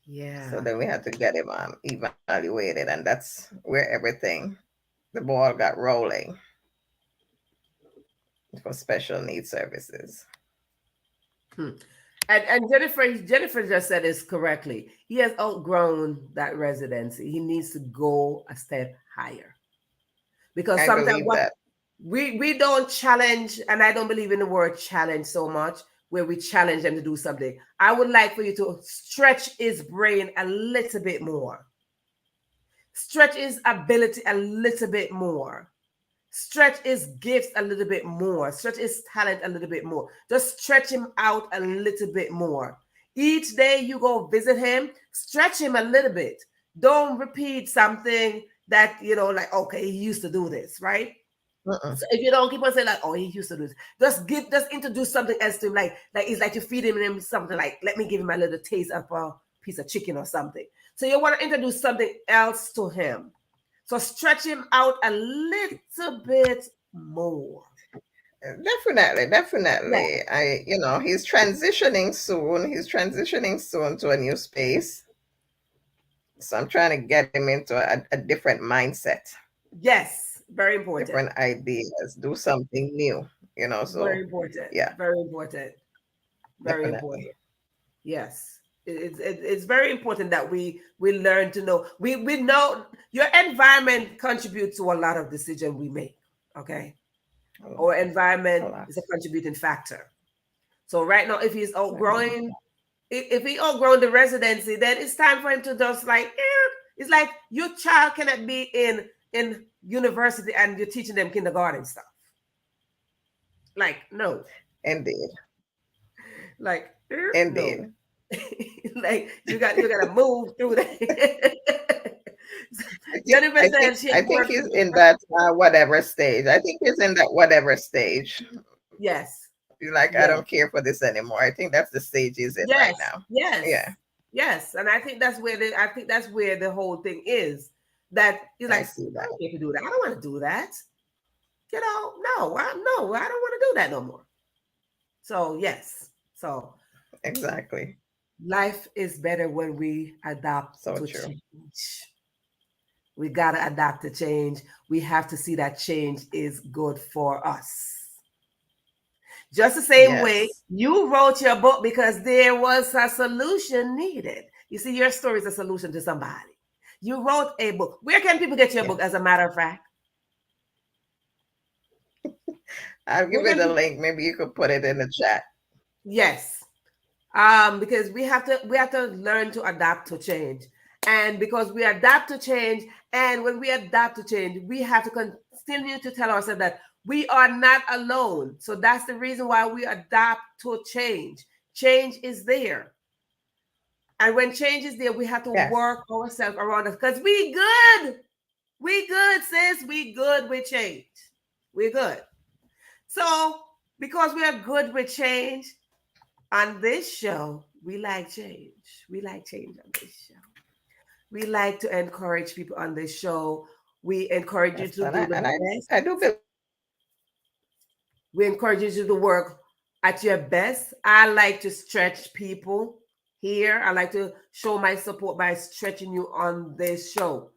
Speaker 2: So
Speaker 1: Yeah.
Speaker 2: then we had to get him evaluated, and that's where the ball got rolling for special needs services.
Speaker 1: Hmm. And Jennifer just said this correctly. He has outgrown that residency. He needs to go a step higher. Because
Speaker 2: I
Speaker 1: sometimes
Speaker 2: believe
Speaker 1: what
Speaker 2: that.
Speaker 1: we don't challenge, and I don't believe in the word challenge so much, where we challenge them to do something. I would like for you to stretch his brain a little bit more, stretch his ability a little bit more, stretch his gifts a little bit more, stretch his talent a little bit more. Just stretch him out a little bit more. Each day you go visit him, stretch him a little bit. Don't repeat something that, like, okay, he used to do this, right?
Speaker 2: Uh-uh.
Speaker 1: So if you don't keep on saying like, oh, he used to do this, just introduce something else to him, like it's like you feed him something like, let me give him a little taste of a piece of chicken or something. So you want to introduce something else to him. So stretch him out a little bit more.
Speaker 2: Definitely,
Speaker 1: Yeah.
Speaker 2: definitely. He's transitioning soon. He's transitioning soon to a new space. So I'm trying to get him into a different mindset,
Speaker 1: Yes. Very important.
Speaker 2: different ideas, do something new,
Speaker 1: Very
Speaker 2: so
Speaker 1: important.
Speaker 2: yeah,
Speaker 1: Very important. Very
Speaker 2: definitely.
Speaker 1: important. Yes. It's very important that we learn to know. We know your environment contributes to a lot of decision we make. Okay.
Speaker 2: A lot,
Speaker 1: Our
Speaker 2: a
Speaker 1: environment
Speaker 2: lot.
Speaker 1: is a contributing factor. So right now, if he's
Speaker 2: Definitely.
Speaker 1: outgrowing, if he outgrown the residency, then it's time for him to just like, it's like your child cannot be in university and you're teaching them kindergarten stuff. Like, no.
Speaker 2: Indeed.
Speaker 1: Like, no.
Speaker 2: Indeed.
Speaker 1: Like you gotta move through that.
Speaker 2: I think
Speaker 1: Jennifer
Speaker 2: I think
Speaker 1: said she
Speaker 2: I
Speaker 1: had
Speaker 2: think
Speaker 1: worked
Speaker 2: he's
Speaker 1: with
Speaker 2: in that whatever stage. I think he's in that whatever stage.
Speaker 1: yes,
Speaker 2: He's like, I
Speaker 1: yes,
Speaker 2: don't care for this anymore. I think that's the stage he's in right
Speaker 1: yes,
Speaker 2: now.
Speaker 1: yes,
Speaker 2: Yeah.
Speaker 1: yes. And I think that's where the whole thing is. that you're
Speaker 2: I
Speaker 1: like,
Speaker 2: see
Speaker 1: I
Speaker 2: that.
Speaker 1: don't get to do that. I don't want to do that. No, I don't want to do that no more. So yes, so
Speaker 2: Exactly.
Speaker 1: life is better when we adapt
Speaker 2: So
Speaker 1: to
Speaker 2: true.
Speaker 1: change. We gotta adapt to change. We have to see that change is good for us. Just the same way
Speaker 2: Yes.
Speaker 1: you wrote your book because there was a solution needed. You see, your story is a solution to somebody. You wrote a book. Where can people get your book, as
Speaker 2: Yes.
Speaker 1: a matter of fact?
Speaker 2: I'll give
Speaker 1: Where
Speaker 2: you
Speaker 1: can
Speaker 2: the
Speaker 1: people?
Speaker 2: link. Maybe you could put it in the chat.
Speaker 1: Yes. Because we have to learn to adapt to change. And because we adapt to change, and when we adapt to change, we have to continue to tell ourselves that we are not alone. So that's the reason why we adapt to change. Change is there. And when change is there, we have to
Speaker 2: Yes.
Speaker 1: work ourselves around us because we good. We good, sis. We good with change. We're good. So because we are good with change, on this show, we like change. We like change on this show. We like to encourage people on this show. We encourage you
Speaker 2: Yes.
Speaker 1: to do the
Speaker 2: And
Speaker 1: best.
Speaker 2: I do believe
Speaker 1: We encourage you to work at your best. I like to stretch people here. I like to show my support by stretching you on this show.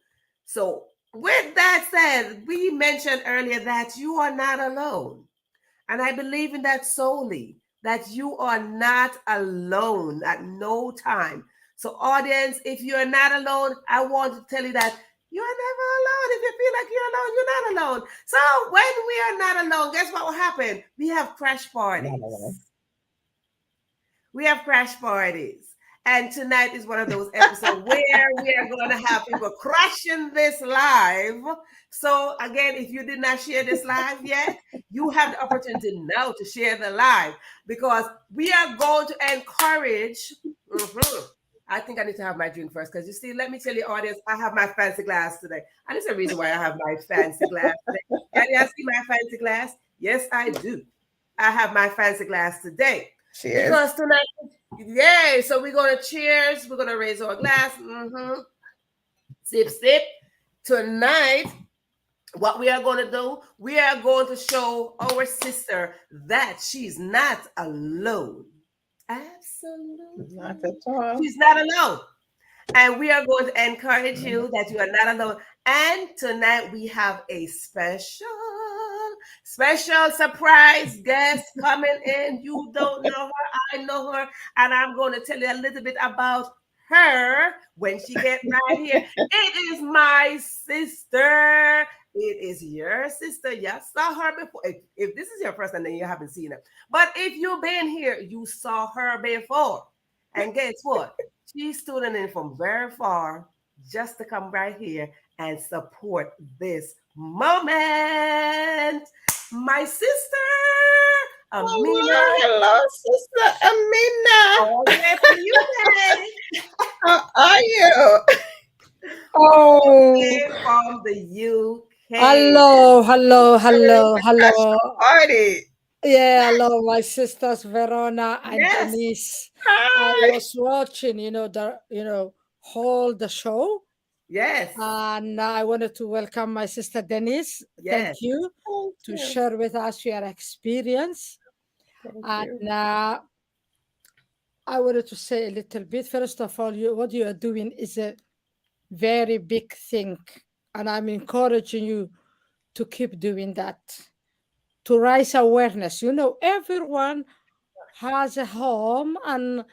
Speaker 1: So, with that said, we mentioned earlier that you are not alone. And I believe in that solely, that you are not alone at no time. So, audience, if you're not alone, I want to tell you that you are never alone. If you feel like you're alone, you're not alone. So, when we are not alone, guess what will happen? We have crash
Speaker 2: not alone.
Speaker 1: parties. We have crash parties. And tonight is one of those episodes where we are going to have people crashing this live. So, again, if you did not share this live yet, you have the opportunity now to share the live because we are going to encourage. Mhm. I think I need to have my drink first because you see, let me tell you, audience, I have my fancy glass today. And there's a reason why I have my fancy glass today. Can you see my fancy glass? Yes, I do. I have my fancy glass today
Speaker 2: Cheers.
Speaker 1: because tonight, yay! So we're gonna cheers. We're gonna raise our glass. Mm-hmm. Sip, sip. Tonight, what we are going to do, we are going to show our sister that she's not alone.
Speaker 2: Not
Speaker 1: Absolutely.
Speaker 2: at all.
Speaker 1: She's not alone. And we are going to encourage you that you are not alone. And tonight we have a special surprise guest coming in. You don't know her, I know her, and I'm going to tell you a little bit about her when she get right here. It is my sister. It is your sister. You saw her before. If this is your first time, then you haven't seen her. But if you've been here, you saw her before. And guess what? She's tuning in from very far just to come right here and support this moment. My sister, Amina,
Speaker 2: Hello, hello, Sister Amina.
Speaker 1: all the way from UK.
Speaker 2: How are you?
Speaker 1: All the
Speaker 3: Oh,
Speaker 1: way from the UK.
Speaker 3: hello, hello,
Speaker 2: Coming
Speaker 3: hello,
Speaker 2: to crash
Speaker 3: hello.
Speaker 2: the party.
Speaker 3: Yeah, hello, my sisters Verona and
Speaker 1: Yes,
Speaker 3: Denise. I
Speaker 2: Hi.
Speaker 3: was watching, whole the show,
Speaker 1: yes,
Speaker 3: and I wanted to welcome my sister Denise. Thank
Speaker 1: yes,
Speaker 3: you
Speaker 2: Thank
Speaker 3: to
Speaker 2: you.
Speaker 3: share with us your experience.
Speaker 2: Thank
Speaker 3: And
Speaker 2: you.
Speaker 3: I wanted to say a little bit. First of all, what you are doing is a very big thing, and I'm encouraging you to keep doing that, to raise awareness. Everyone has a home and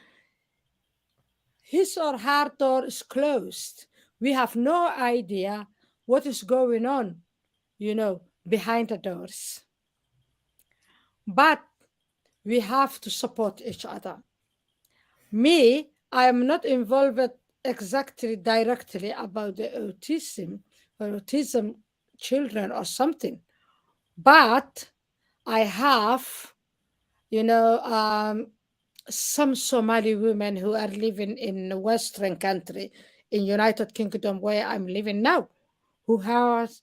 Speaker 3: his or her door is closed. We have no idea what is going on, behind the doors. But we have to support each other. Me, I am not involved exactly directly about the autism children or something, but I have, you know, um, some Somali women who are living in a Western country in United Kingdom where I'm living now, who has,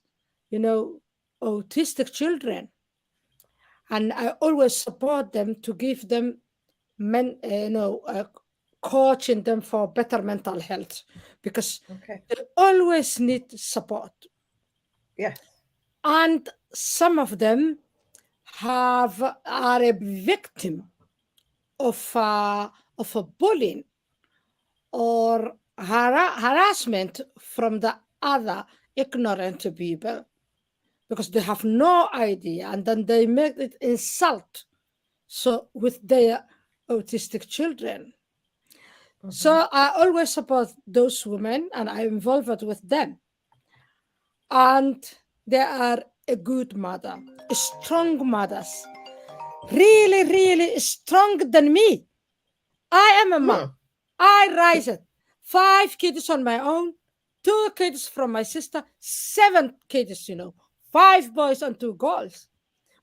Speaker 3: you know, autistic children, and I always support them to give them men, coaching them for better mental health, because
Speaker 2: Okay.
Speaker 3: they always need support.
Speaker 2: Yes.
Speaker 3: And some of them are a victim of a bullying or harassment from the other ignorant people, because they have no idea, and then they make it insult so with their autistic children. So I always support those women and I'm involved with them. And they are a good mother, strong mothers, really, really stronger than me. I am a mom.
Speaker 2: Hmm.
Speaker 3: I raised 5 kids on my own, 2 kids from my sister, 7 kids, 5 boys and 2 girls.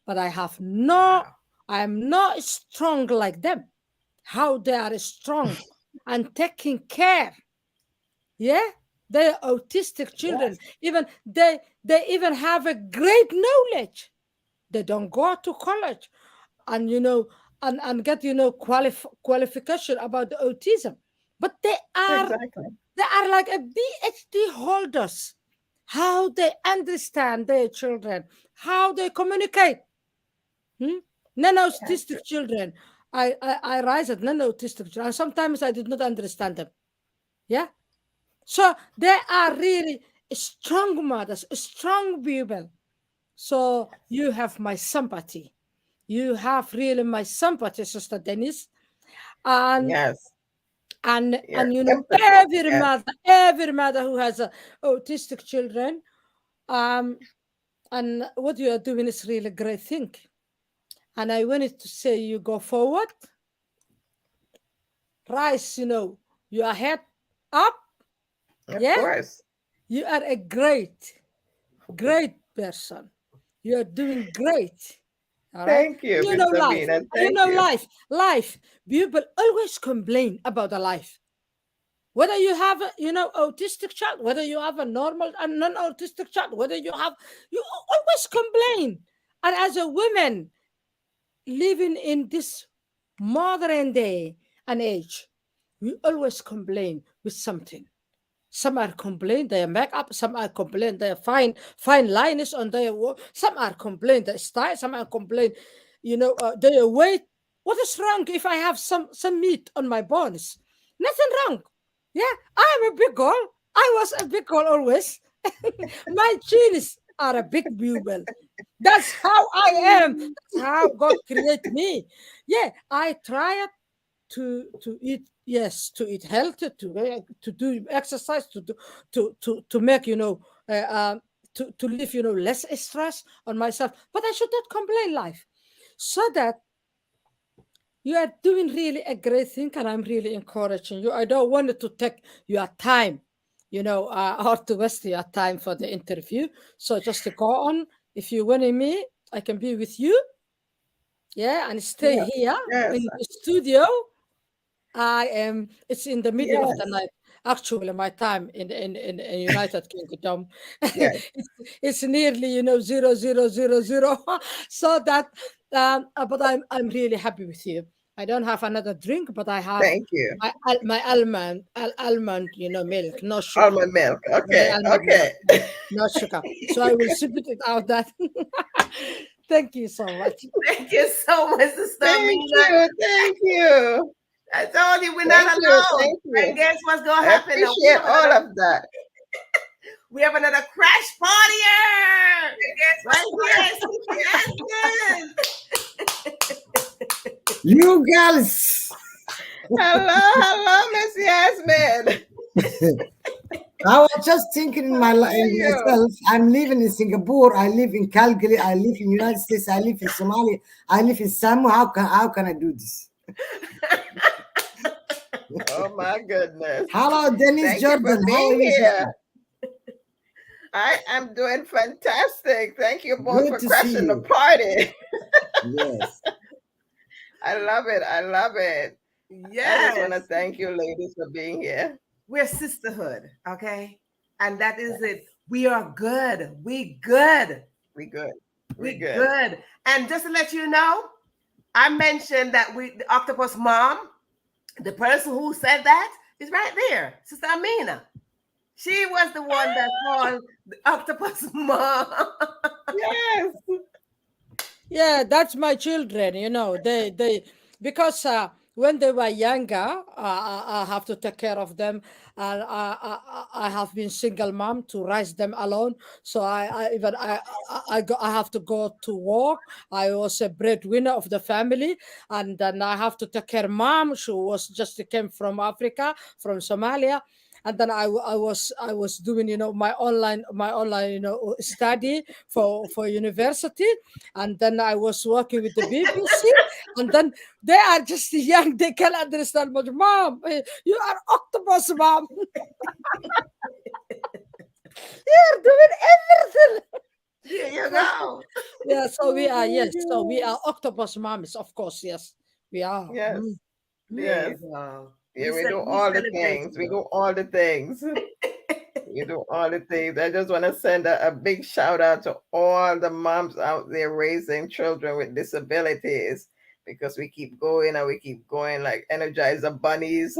Speaker 3: But
Speaker 2: Wow.
Speaker 3: I am not strong like them. How they are strong and taking care. Yeah, they are autistic children.
Speaker 2: Yes.
Speaker 3: Even they even have a great knowledge. They don't go to college and and get qualification about the autism, but
Speaker 2: Exactly.
Speaker 3: they are like a PhD holders. How they understand their children, how they communicate.
Speaker 2: That's
Speaker 3: Non-autistic
Speaker 2: true.
Speaker 3: children. I rise at non-autistic children. Sometimes I did not understand them. Yeah. So they are really strong mothers, strong people. So you have my sympathy. You have really my sympathy, Sister Denise. And
Speaker 2: Yes. Your empathy. Yes.
Speaker 3: every mother who has autistic children, um, and what you are doing is really a great thing. And I wanted to say you go forward, rise, your head up.
Speaker 2: Of
Speaker 3: Yeah,
Speaker 2: course.
Speaker 3: you are a great person. You are doing great. All right.
Speaker 2: Thank you, Miss
Speaker 3: Life.
Speaker 2: Amina. Thank you.
Speaker 3: Life. People always complain about the life. Whether you have a, autistic child, whether you have a normal and non-autistic child, you always complain. And as a woman living in this modern day and age, we always complain with something. Some are complaining their makeup, some are complaining their fine lines on their work, some are complaining their style, some are complaining, their weight. What is wrong if I have some meat on my bones? Nothing wrong. Yeah, I am a big girl. I was a big girl always. My genes are a big bubble. That's how I am. That's how God created me. Yeah, I tried to eat, yes, to eat healthy, to do exercise, to make to live less stress on myself, but I should not complain life. So that you are doing really a great thing, and I'm really encouraging you. I don't want to take your time, or to waste your time for the interview. So just to go on. If you want me, I can be with you. Yeah, and stay
Speaker 2: Yes.
Speaker 3: here
Speaker 2: Yes.
Speaker 3: in the studio. It's in the middle of the
Speaker 2: Yes.
Speaker 3: night. Actually, my time in United Kingdom,
Speaker 2: Yes.
Speaker 3: it's nearly 0000. So that, but I'm really happy with you. I don't have another drink, but I have
Speaker 2: Thank you.
Speaker 3: my almond milk, no sugar.
Speaker 2: Almond milk.
Speaker 3: My
Speaker 2: Okay.
Speaker 3: almond
Speaker 2: Okay.
Speaker 3: milk, no sugar. So I will sip it out that. Thank you so much.
Speaker 1: Thank you so much, Sister
Speaker 2: Thank
Speaker 1: Amina.
Speaker 2: you. Thank you.
Speaker 1: I told you we're
Speaker 2: Thank
Speaker 1: not
Speaker 2: you.
Speaker 1: alone.
Speaker 2: Thank you.
Speaker 1: And guess what's gonna
Speaker 2: I
Speaker 1: happen now?
Speaker 2: appreciate all of that.
Speaker 1: We have another crash partyer right here.
Speaker 4: You girls,
Speaker 2: Hello, Miss Yasmin.
Speaker 4: I was just thinking in
Speaker 2: How are
Speaker 4: in
Speaker 2: you?
Speaker 4: myself. I'm living in Singapore. I live in Calgary. I live in United States. I live in Somalia. I live in Samoa. How can I do this?
Speaker 2: Oh my goodness.
Speaker 4: Hello, Denise
Speaker 2: Thank you for
Speaker 4: Jordan. How are
Speaker 2: being
Speaker 4: you,
Speaker 2: here.
Speaker 4: sister?
Speaker 2: I am doing fantastic. Thank you both
Speaker 4: Good
Speaker 2: for
Speaker 4: to see
Speaker 2: crashing the
Speaker 4: you.
Speaker 2: party.
Speaker 4: Yes.
Speaker 2: I love it. I love it. I just want to
Speaker 1: Yes.
Speaker 2: thank you, ladies, for being here.
Speaker 1: We're sisterhood, okay? And that is it. We are good. We good.
Speaker 2: We good.
Speaker 1: We
Speaker 2: We good.
Speaker 1: good. And just to let you know, I mentioned that the octopus mom, The person who said that is right there, Sister Amina. She was the one that called the octopus mom.
Speaker 2: Yes.
Speaker 3: Yeah, that's my children. They because when they were younger, I have to take care of them, and I have been single mom to raise them alone. So I have to go to work. I was a breadwinner of the family, and then I have to take care mom. She was just came from Africa, from Somalia. And then I was doing my online study for university, and then I was working with the BBC, and then they are just young, they can understand much. Mom, you are octopus, mom. You're doing everything.
Speaker 1: There you go.
Speaker 3: Yeah, so we are, yes, so we are octopus moms, of course, yes, we are.
Speaker 2: Yes.
Speaker 1: There
Speaker 2: Yes.
Speaker 1: you go.
Speaker 2: Yeah, we do all the things. We do all the things. You do all the things. I just want to send a big shout out to all the moms out there raising children with disabilities, because we keep going and we keep going like Energizer bunnies,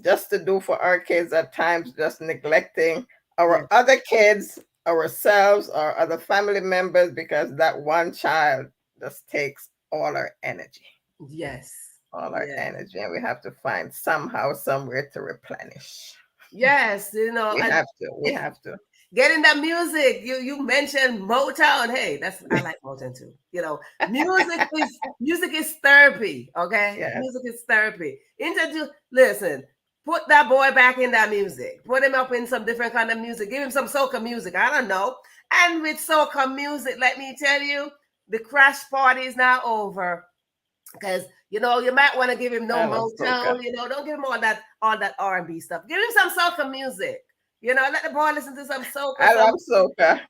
Speaker 2: just to do for our kids at times, just neglecting our other kids, ourselves, or other family members, because that one child just takes all our energy,
Speaker 1: Yes.
Speaker 2: all our energy, and we have to find somehow, somewhere to replenish.
Speaker 1: Yes,
Speaker 2: We
Speaker 1: and
Speaker 2: have to. We have to.
Speaker 1: getting that music. You mentioned Motown. Hey, I like Motown too. Music is therapy. Okay,
Speaker 2: Yes.
Speaker 1: music is therapy. Listen. Put that boy back in that music. Put him up in some different kind of music. Give him some soca music. I don't know. And with soca music, let me tell you, the crash party is now over. Because you might want to give him no Motown. Don't give him all that R&B stuff. Give him some soca music. Let the boy listen to some soca.
Speaker 2: I love soca.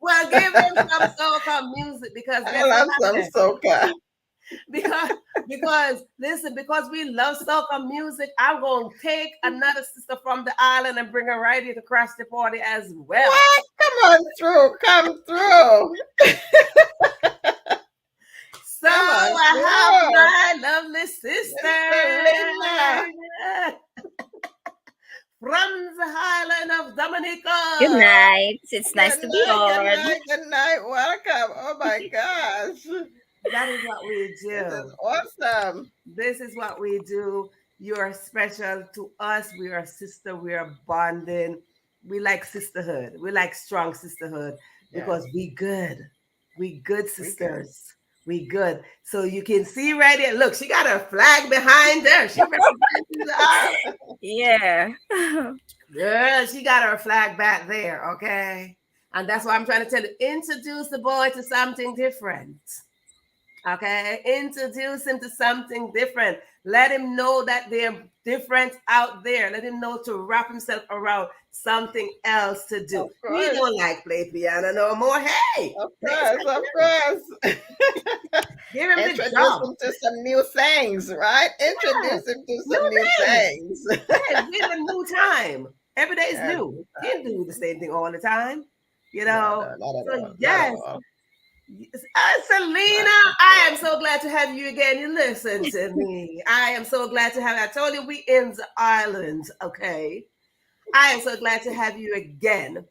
Speaker 1: Well, give him some soca music, because
Speaker 2: I love some soca.
Speaker 1: Because listen, because we love soca music, I'm gonna take another sister from the island and bring her right here to crash the party as well.
Speaker 2: What? Come on through. Come through.
Speaker 1: So I have my lovely sister from the island of Dominica.
Speaker 5: Good night. It's nice to be on.
Speaker 2: Good night. Welcome. Oh my gosh.
Speaker 1: That is what we do.
Speaker 2: This is awesome.
Speaker 1: This is what we do. You are special to us. We are sister. We are bonding. We like sisterhood. We like strong sisterhood, because we good. We good sisters. We good. So you can see right here. Look, she got her flag behind her. She represents us.
Speaker 5: Yeah.
Speaker 1: Girl, she got her flag back there. Okay. And that's why I'm trying to tell you, introduce the boy to something different. Okay, introduce him to something different. Let him know that they're different out there. Let him know to wrap himself around something else to do. We don't like play piano no more. Hey,
Speaker 2: of course.
Speaker 1: Give him
Speaker 2: Introduce him to some new things, right? Introduce him to some new things.
Speaker 1: Hey, give him new time. Every day is new. You can't do the same thing all the time. So yes. Selena, I am so glad to have you again. You listen to me. I am so glad to have you. I told you we in the islands, okay? I am so glad to have you again.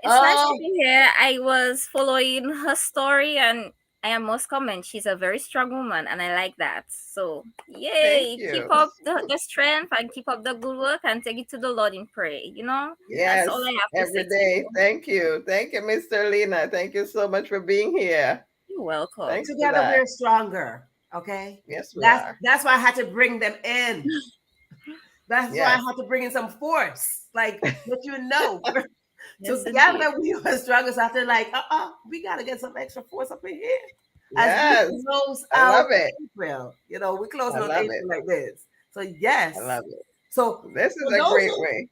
Speaker 5: It's nice to be here. I was following her story, and I must comment, she's a very strong woman, and I like that. So, yay! Keep up the strength and keep up the good work, and take it to the Lord in prayer.
Speaker 2: Yes,
Speaker 5: that's all I have to say.
Speaker 2: Every day. Thank you, Mr. Lena. Thank you so much for being here.
Speaker 5: You're welcome.
Speaker 1: Thanks. Together we're stronger. Okay.
Speaker 2: Yes, we are.
Speaker 1: That's why I had to bring them in. That's why I had to bring in some force, like what Together we were stronger. So after we gotta get some extra force up in here.
Speaker 2: Yes,
Speaker 1: as we close
Speaker 2: I love it.
Speaker 1: April. We close on April like this. So yes,
Speaker 2: I love it.
Speaker 1: So
Speaker 2: this is a great way.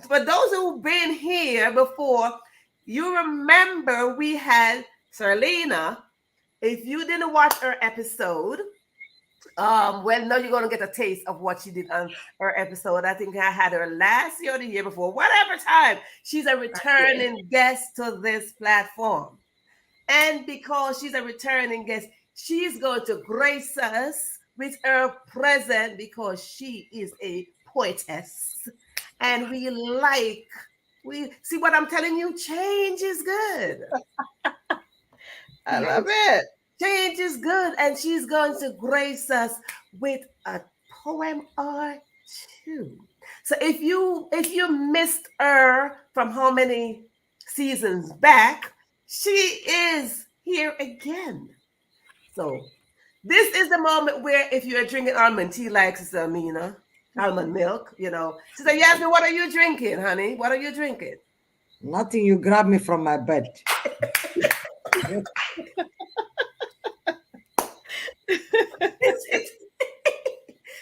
Speaker 1: For those who've been here before, you remember we had Serlina. If you didn't watch her episode, now you're gonna get a taste of what she did on her episode. I think I had her last year or the year before, whatever time. She's a returning guest to this platform. And because she's a returning guest, she's going to grace us with her present because she is a poetess. And we see what I'm telling you, change is good.
Speaker 2: I love it.
Speaker 1: Change is good. And she's going to grace us with a poem or two. So if you missed her from how many seasons back, she is here again. So this is the moment where if you're drinking almond tea like Sister Amina, almond milk, Sister Yasmin, what are you drinking, honey? What are you drinking?
Speaker 4: Nothing. You grab me from my bed.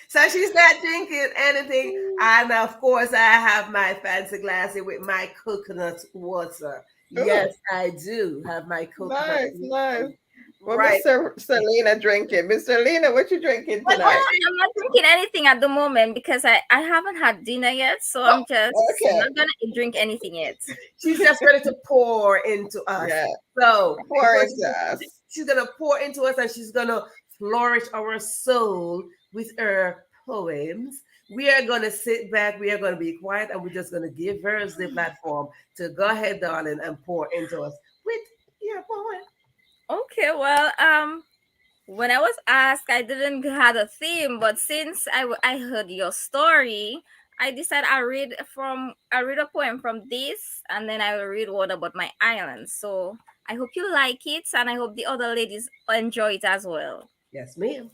Speaker 1: So she's not drinking anything. And of course, I have my fancy glass here with my coconut water.
Speaker 2: Ooh.
Speaker 1: Yes, I do have my coconut
Speaker 2: Nice. Well,
Speaker 1: right.
Speaker 2: Mr. Selena drinking. Miss Selena, what you drinking tonight?
Speaker 5: I'm not drinking anything at the moment because I haven't had dinner yet. So I'm just not going to drink anything yet.
Speaker 1: She's just ready to pour into us.
Speaker 2: Yeah.
Speaker 1: So
Speaker 2: pour into us.
Speaker 1: She's going to pour into us and she's going to flourish our soul with her poems. We are going to sit back. We are going to be quiet and we're just going to give her the platform to go ahead, darling, and pour into us with your poem.
Speaker 5: Okay, well, when I was asked, I didn't have a theme, but since I heard your story, I decided I read a poem from this, and then I will read one about my island. So I hope you like it, and I hope the other ladies enjoy it as well.
Speaker 1: Yes, ma'am.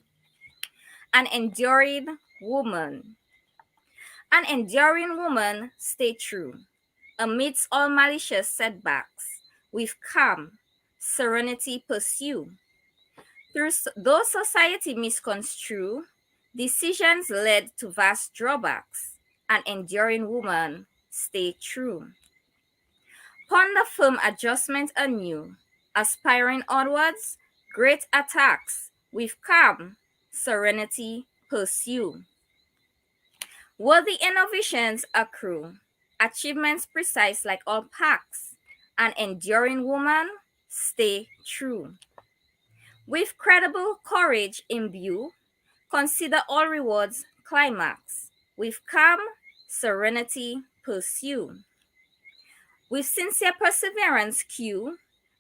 Speaker 5: An enduring woman. An enduring woman, stay true amidst all malicious setbacks, with calm serenity pursue. Though society misconstrue, decisions led to vast drawbacks. An enduring woman, stay true. Ponder firm adjustment anew, aspiring onwards, great attacks, with calm serenity pursue. Worthy innovations accrue, achievements precise like all packs. An enduring woman, stay true. With credible courage imbue, consider all rewards climax. With calm serenity pursue. With sincere perseverance cue,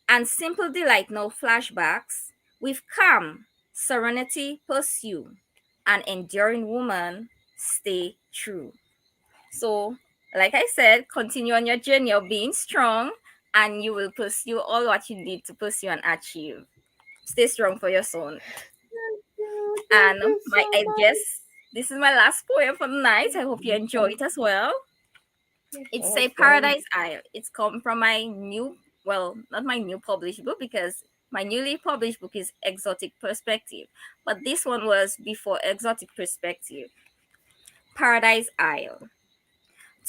Speaker 5: and simple delight no flashbacks. With calm serenity pursue. An enduring woman, stay true. So, like I said, continue on your journey of being strong, and you will pursue all what you need to pursue and achieve. Stay strong for your soul. And I guess this is my last poem for the night. I hope you enjoy it as well. It's a Paradise Isle. It's come from my not my new published book, because my newly published book is Exotic Perspective, but this one was before Exotic Perspective. Paradise Isle.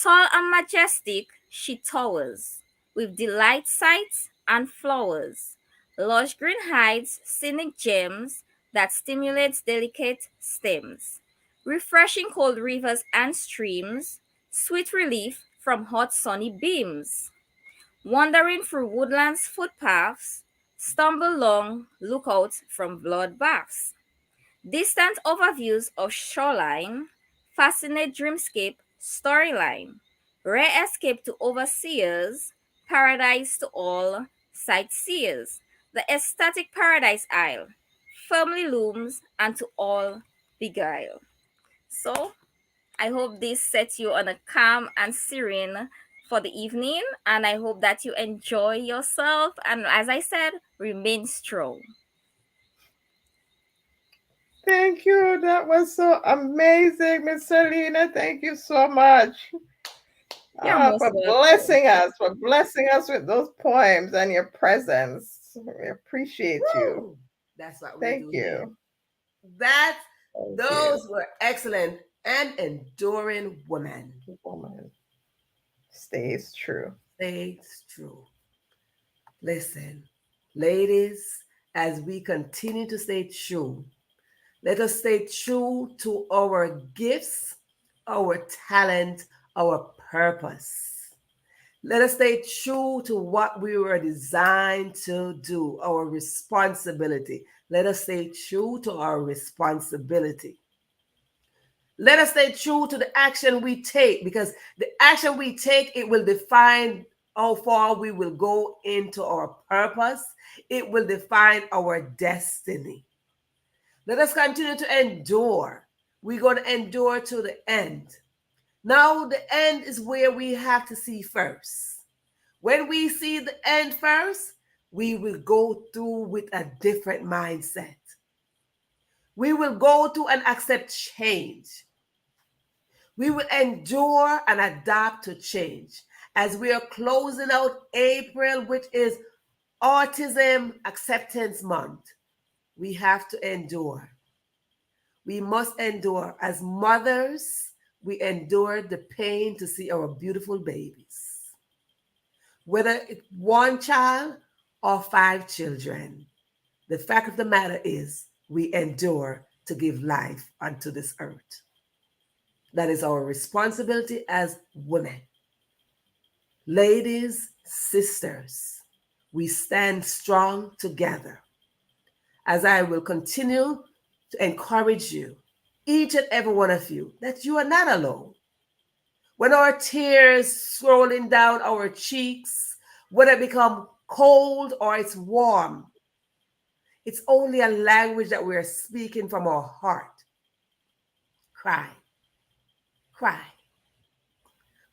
Speaker 5: Tall and majestic, she towers, with delight sights and flowers, lush green heights, scenic gems that stimulates delicate stems, refreshing cold rivers and streams, sweet relief from hot sunny beams. Wandering through woodlands footpaths, stumble long, look out from blood baths. Distant overviews of shoreline, fascinate dreamscape storyline, rare escape to overseers, paradise to all sightseers. The ecstatic Paradise Isle firmly looms and to all beguile. So, I hope this sets you on a calm and serene for the evening, and I hope that you enjoy yourself. And as I said, remain strong.
Speaker 2: Thank you. That was so amazing, Miss Selena. Thank you so much. For blessing us with those poems and your presence. We appreciate you.
Speaker 1: That's what we
Speaker 2: Thank
Speaker 1: do.
Speaker 2: You.
Speaker 1: Those were excellent. An enduring woman.
Speaker 2: Stays true.
Speaker 1: Stays true. Listen, ladies, as we continue to stay true, let us stay true to our gifts, our talent, our purpose. Let us stay true to what we were designed to do, our responsibility. Let us stay true to our responsibility. Let us stay true to the action we take, because the action we take, it will define how far we will go into our purpose. It will define our destiny. Let us continue to endure. We're going to endure to the end. Now, the end is where we have to see first. When we see the end first, we will go through with a different mindset. We will go through and accept change. We will endure and adapt to change. As we are closing out April, which is Autism Acceptance Month, we have to endure. We must endure. As mothers, we endure the pain to see our beautiful babies. Whether it's one child or 5 children, the fact of the matter is we endure to give life unto this earth. That is our responsibility as women. Ladies, sisters, we stand strong together. As I will continue to encourage you, each and every one of you, that you are not alone. When our tears swirling down our cheeks, whether it become cold or it's warm, it's only a language that we are speaking from our heart. Cry. Cry.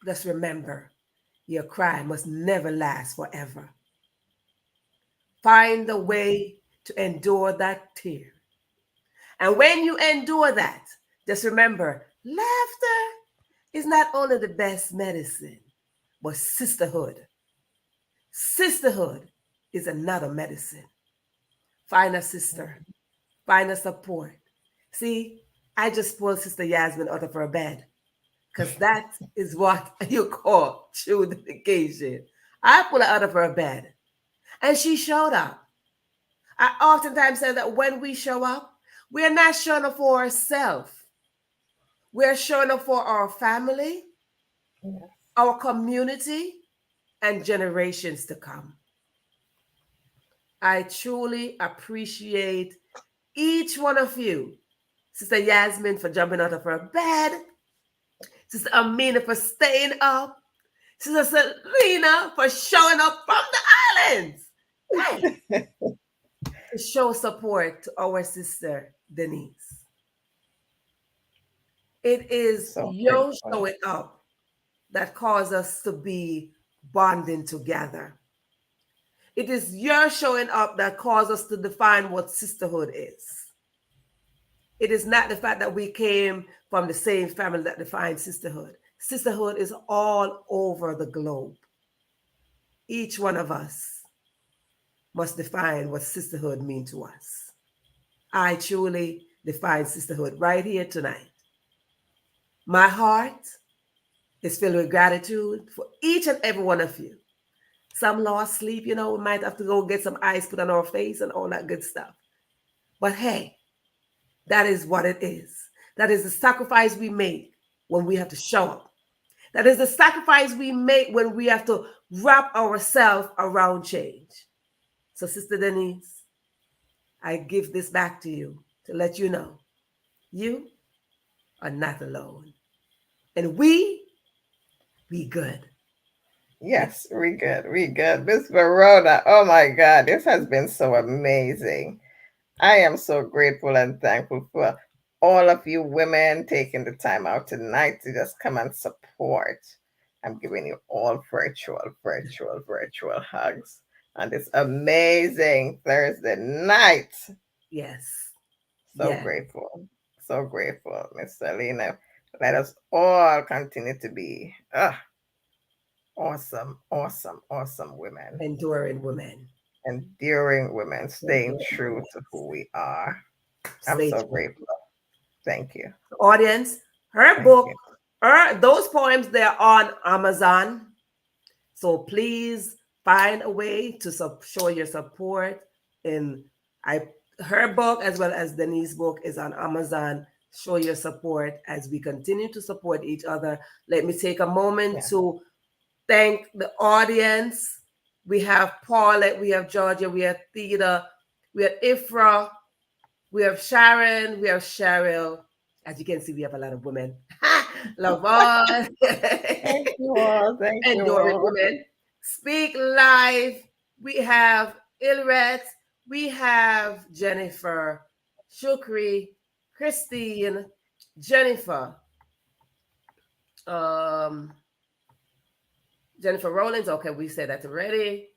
Speaker 1: Just remember, your cry must never last forever. Find a way to endure that tear. And when you endure that, just remember, laughter is not only the best medicine, but sisterhood. Sisterhood is another medicine. Find a sister. Find a support. See, I just pulled Sister Yasmin out of her bed, because that is what you call true dedication. I pulled her out of her bed, and she showed up. I oftentimes say that when we show up, we are not showing up for ourselves. We are showing up for our family, our community, and generations to come. I truly appreciate each one of you. Sister Yasmin for jumping out of her bed. Sister Amina for staying up. Sister Selena for showing up from the islands. Hey, to show support to our sister Denise. It is your showing up that caused us to be bonding together. It is your showing up that caused us to define what sisterhood is. It is not the fact that we came from the same family that defines sisterhood. Sisterhood is all over the globe. Each one of us must define what sisterhood means to us. I truly define sisterhood right here tonight. My heart is filled with gratitude for each and every one of you. Some lost sleep, we might have to go get some ice put on our face and all that good stuff. But hey, that is what it is. That is the sacrifice we make when we have to show up. That is the sacrifice we make when we have to wrap ourselves around change. So, Sister Denise, I give this back to you to let you know you are not alone. And we good.
Speaker 2: Yes, we good. We good. Miss Verona, oh my God, this has been so amazing. I am so grateful and thankful for all of you women taking the time out tonight to just come and support. I'm giving you all virtual hugs on this amazing Thursday night.
Speaker 1: Yes.
Speaker 2: So grateful. So grateful, Miss Selena. Let us all continue to be awesome women.
Speaker 1: Enduring women.
Speaker 2: Enduring women, staying true to who we are. I'm so grateful. Thank you.
Speaker 1: Audience, her book, those poems, they're on Amazon. So please find a way to show your support. Her book as well as Denise's book is on Amazon. Show your support as we continue to support each other. Let me take a moment to thank the audience. We have Paulette, we have Georgia, we have Theta, we have Ifra, we have Sharon, we have Cheryl. As you can see, we have a lot of women. Lavon.
Speaker 2: Thank you all. Thank you
Speaker 1: Enduring
Speaker 2: all.
Speaker 1: women. Speak Live. We have Ilret. We have Jennifer, Shukri, Christine, Jennifer, um, Jennifer Rollins. Okay, we said that already.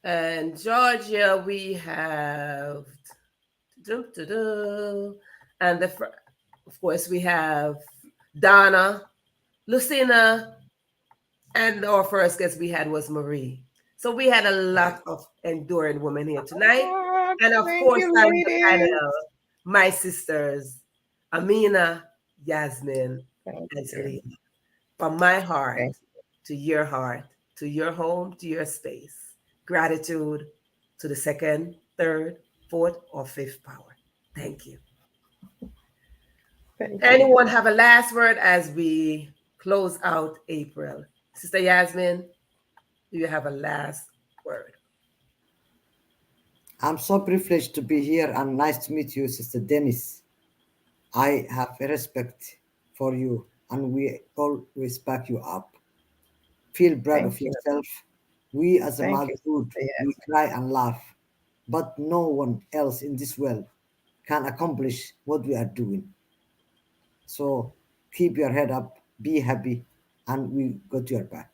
Speaker 1: And Georgia, we have, and of course we have Donna, Lucina, and our first guest we had was Marie. So we had a lot of enduring women here tonight.
Speaker 2: Oh,
Speaker 1: And of
Speaker 2: thank
Speaker 1: course,
Speaker 2: you,
Speaker 1: I'm the
Speaker 2: ladies.
Speaker 1: panel, my sisters, Amina, Yasmin,
Speaker 2: Thank
Speaker 1: and
Speaker 2: you.
Speaker 1: Selena. From my heart
Speaker 2: Thank
Speaker 1: to your heart, to your home, to your space. Gratitude to the second, third, fourth, or fifth power. Thank you.
Speaker 2: Thank you.
Speaker 1: Anyone have a last word as we close out April? Sister Yasmin, do you have a last word?
Speaker 4: I'm so privileged to be here and nice to meet you, Sister Denise. I have respect for you and we always back you up. Feel proud
Speaker 2: Thank
Speaker 4: of
Speaker 2: you.
Speaker 4: yourself. We as a
Speaker 2: Thank you.
Speaker 4: motherhood, we cry and laugh, but no one else in this world can accomplish what we are doing. So keep your head up, be happy, and we got your back.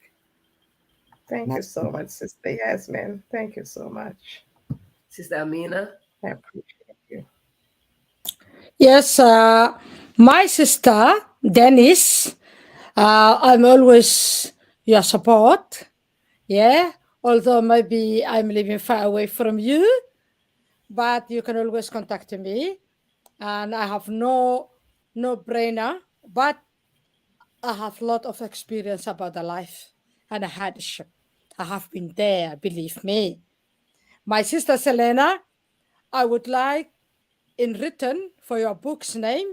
Speaker 2: Thank you
Speaker 4: Nice.
Speaker 2: so much, Sister Yasmin. Thank you so much.
Speaker 1: Sister Amina?
Speaker 2: I appreciate you.
Speaker 3: Yes, my sister, Dennis, I'm always your support. Yeah, although maybe I'm living far away from you, but you can always contact me. And I have no brainer, but I have a lot of experience about the life and the hardship. I have been there, believe me. My sister Selena, I would like in written for your book's name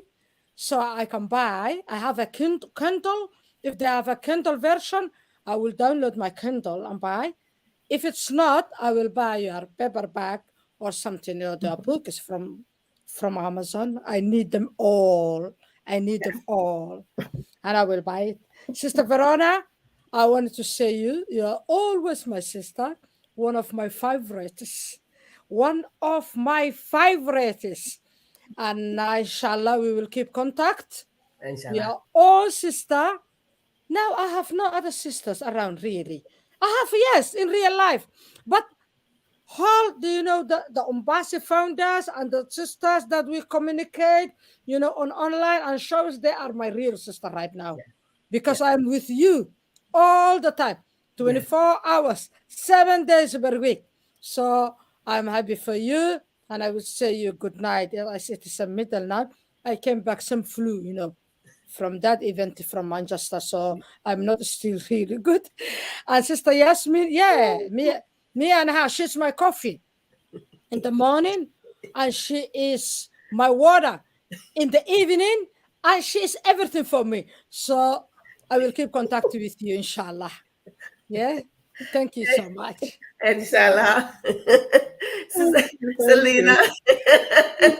Speaker 3: so I can buy. I have a Kindle. If they have a Kindle version, I will download my Kindle and buy. If it's not, I will buy your paperback or something. The book is from Amazon. I need them all. I need them all, and I will buy it. Sister Verona, I wanted to say you are always my sister, one of my favorites, one of my favorites. And inshallah, we will keep contact. We
Speaker 1: Inshallah.
Speaker 3: are all sister. Now I have no other sisters around really. I have, yes, in real life, but how do you know the Umbasi founders and the sisters that we communicate, on online and shows, they are my real sister right now because
Speaker 1: Yeah.
Speaker 3: I'm with you all the time,
Speaker 1: Yes.
Speaker 3: 24 hours, 7 days per week. So I'm happy for you, and I would say you good night. As it is a middle night, I came back some flu, from that event from Manchester, so I'm not still really good. And Sister Yasmin, yeah, me and her, she's my coffee in the morning, and she is my water in the evening, and she is everything for me. So I will keep contact with you, inshallah. Yeah. Thank you so much.
Speaker 1: Inshallah.
Speaker 2: Thank you. Thank
Speaker 1: Selena.
Speaker 2: you.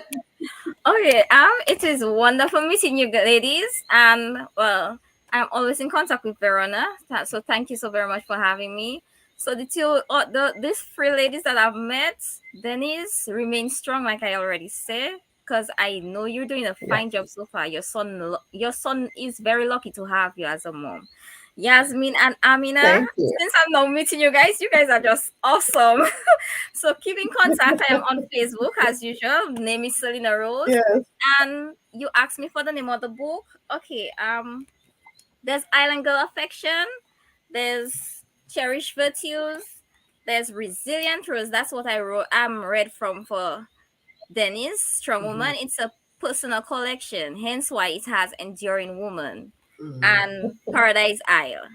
Speaker 5: Okay, it is wonderful meeting you ladies, and well, I'm always in contact with Verona, so thank you so very much for having me. So these three ladies that I've met, Denise, remain strong, like I already said, because I know you're doing a
Speaker 2: Yeah.
Speaker 5: fine job so far. Your son is very lucky to have you as a mom. Yasmin and Amina,
Speaker 2: Thank you.
Speaker 5: since I'm now meeting you guys are just awesome. So keep in contact. I am on Facebook as usual. Name is Selena Rose.
Speaker 2: Yes.
Speaker 5: And you asked me for the name of the book. Okay. There's Island Girl Affection. There's Cherish Virtues. There's Resilient Rose. That's what I wrote. Read from for Denise Strong
Speaker 1: Mhm.
Speaker 5: Woman. It's a personal collection, hence why it has Enduring Woman
Speaker 1: Mhm.
Speaker 5: and Paradise Isle.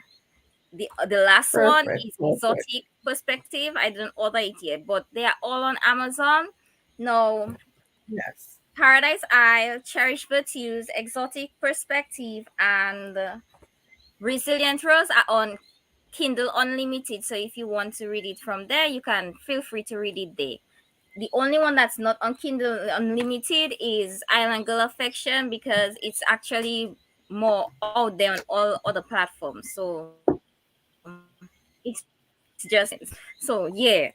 Speaker 5: The last one
Speaker 2: Perfect.
Speaker 5: is
Speaker 2: Perfect.
Speaker 5: Exotic Perspective. I didn't order it yet, but they are all on Amazon. No,
Speaker 2: Yes.
Speaker 5: Paradise Isle, Cherish Virtues, Exotic Perspective, and Resilient Rose are on Kindle Unlimited. So if you want to read it from there, you can feel free to read it there. The only one that's not on Kindle Unlimited is Island Girl Affection, because it's actually more out there on all other platforms. So it's just so yeah,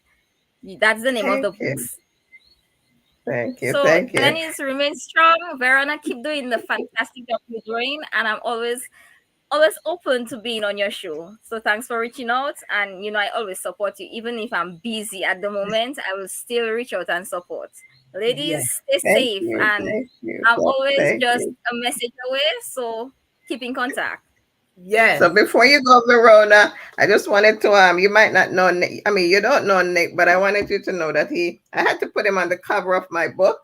Speaker 5: that's the name of the
Speaker 2: Thank you.
Speaker 5: books.
Speaker 2: Thank you.
Speaker 5: So
Speaker 2: Thank you.
Speaker 5: Denise, remain strong. Verona, keep doing the fantastic job you're doing, and I'm always open to being on your show. So thanks for reaching out, and I always support you. Even if I'm busy at the moment, I will still reach out and support.
Speaker 1: Yes.
Speaker 5: Ladies, stay
Speaker 2: Thank
Speaker 5: safe,
Speaker 2: you.
Speaker 5: and
Speaker 2: Thank you.
Speaker 5: I'm always
Speaker 2: Thank
Speaker 5: just
Speaker 2: you.
Speaker 5: a message away. So keep in contact.
Speaker 1: Yes.
Speaker 2: So before you go, Verona, I just wanted to you might not know Nick. I mean, you don't know Nick, but I wanted you to know that I had to put him on the cover of my book,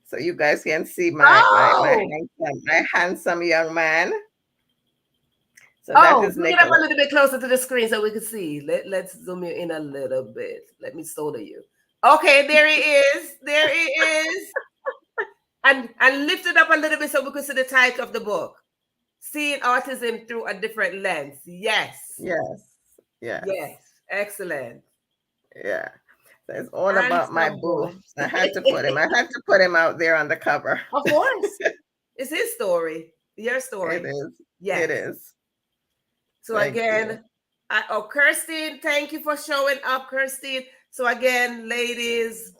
Speaker 2: so you guys can see my handsome young man. So that is
Speaker 1: bring it up a
Speaker 2: Nicholas.
Speaker 1: little bit closer to the screen so we can see. Let's zoom you in a little bit. Let me solder you. Okay, there he is. There he is. And lift it up a little bit so we can see the title of the book. Seeing Autism Through a Different Lens. Yes.
Speaker 2: Yes. Yes.
Speaker 1: Yes. Excellent.
Speaker 2: Yeah. So it's all about my boo. I had to put him out there on the cover.
Speaker 1: Of course. It's his story. Your story.
Speaker 2: It is.
Speaker 1: Yes.
Speaker 2: It is.
Speaker 1: So again, Kirstine, thank you for showing up, Kirstine. So again, ladies,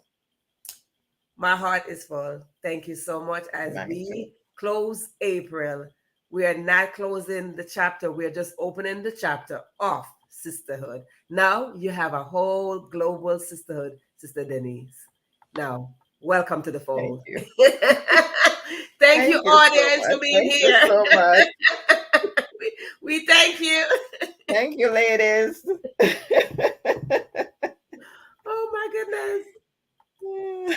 Speaker 1: my heart is full. Thank you so much. As we close April, we are not closing the chapter. We're just opening the chapter of sisterhood. Now you have a whole global sisterhood, Sister Denise. Now, welcome to the fold.
Speaker 2: Thank you.
Speaker 1: Thank you, audience, for being here.
Speaker 2: Thank you so much.
Speaker 1: We thank you.
Speaker 2: Thank you, ladies.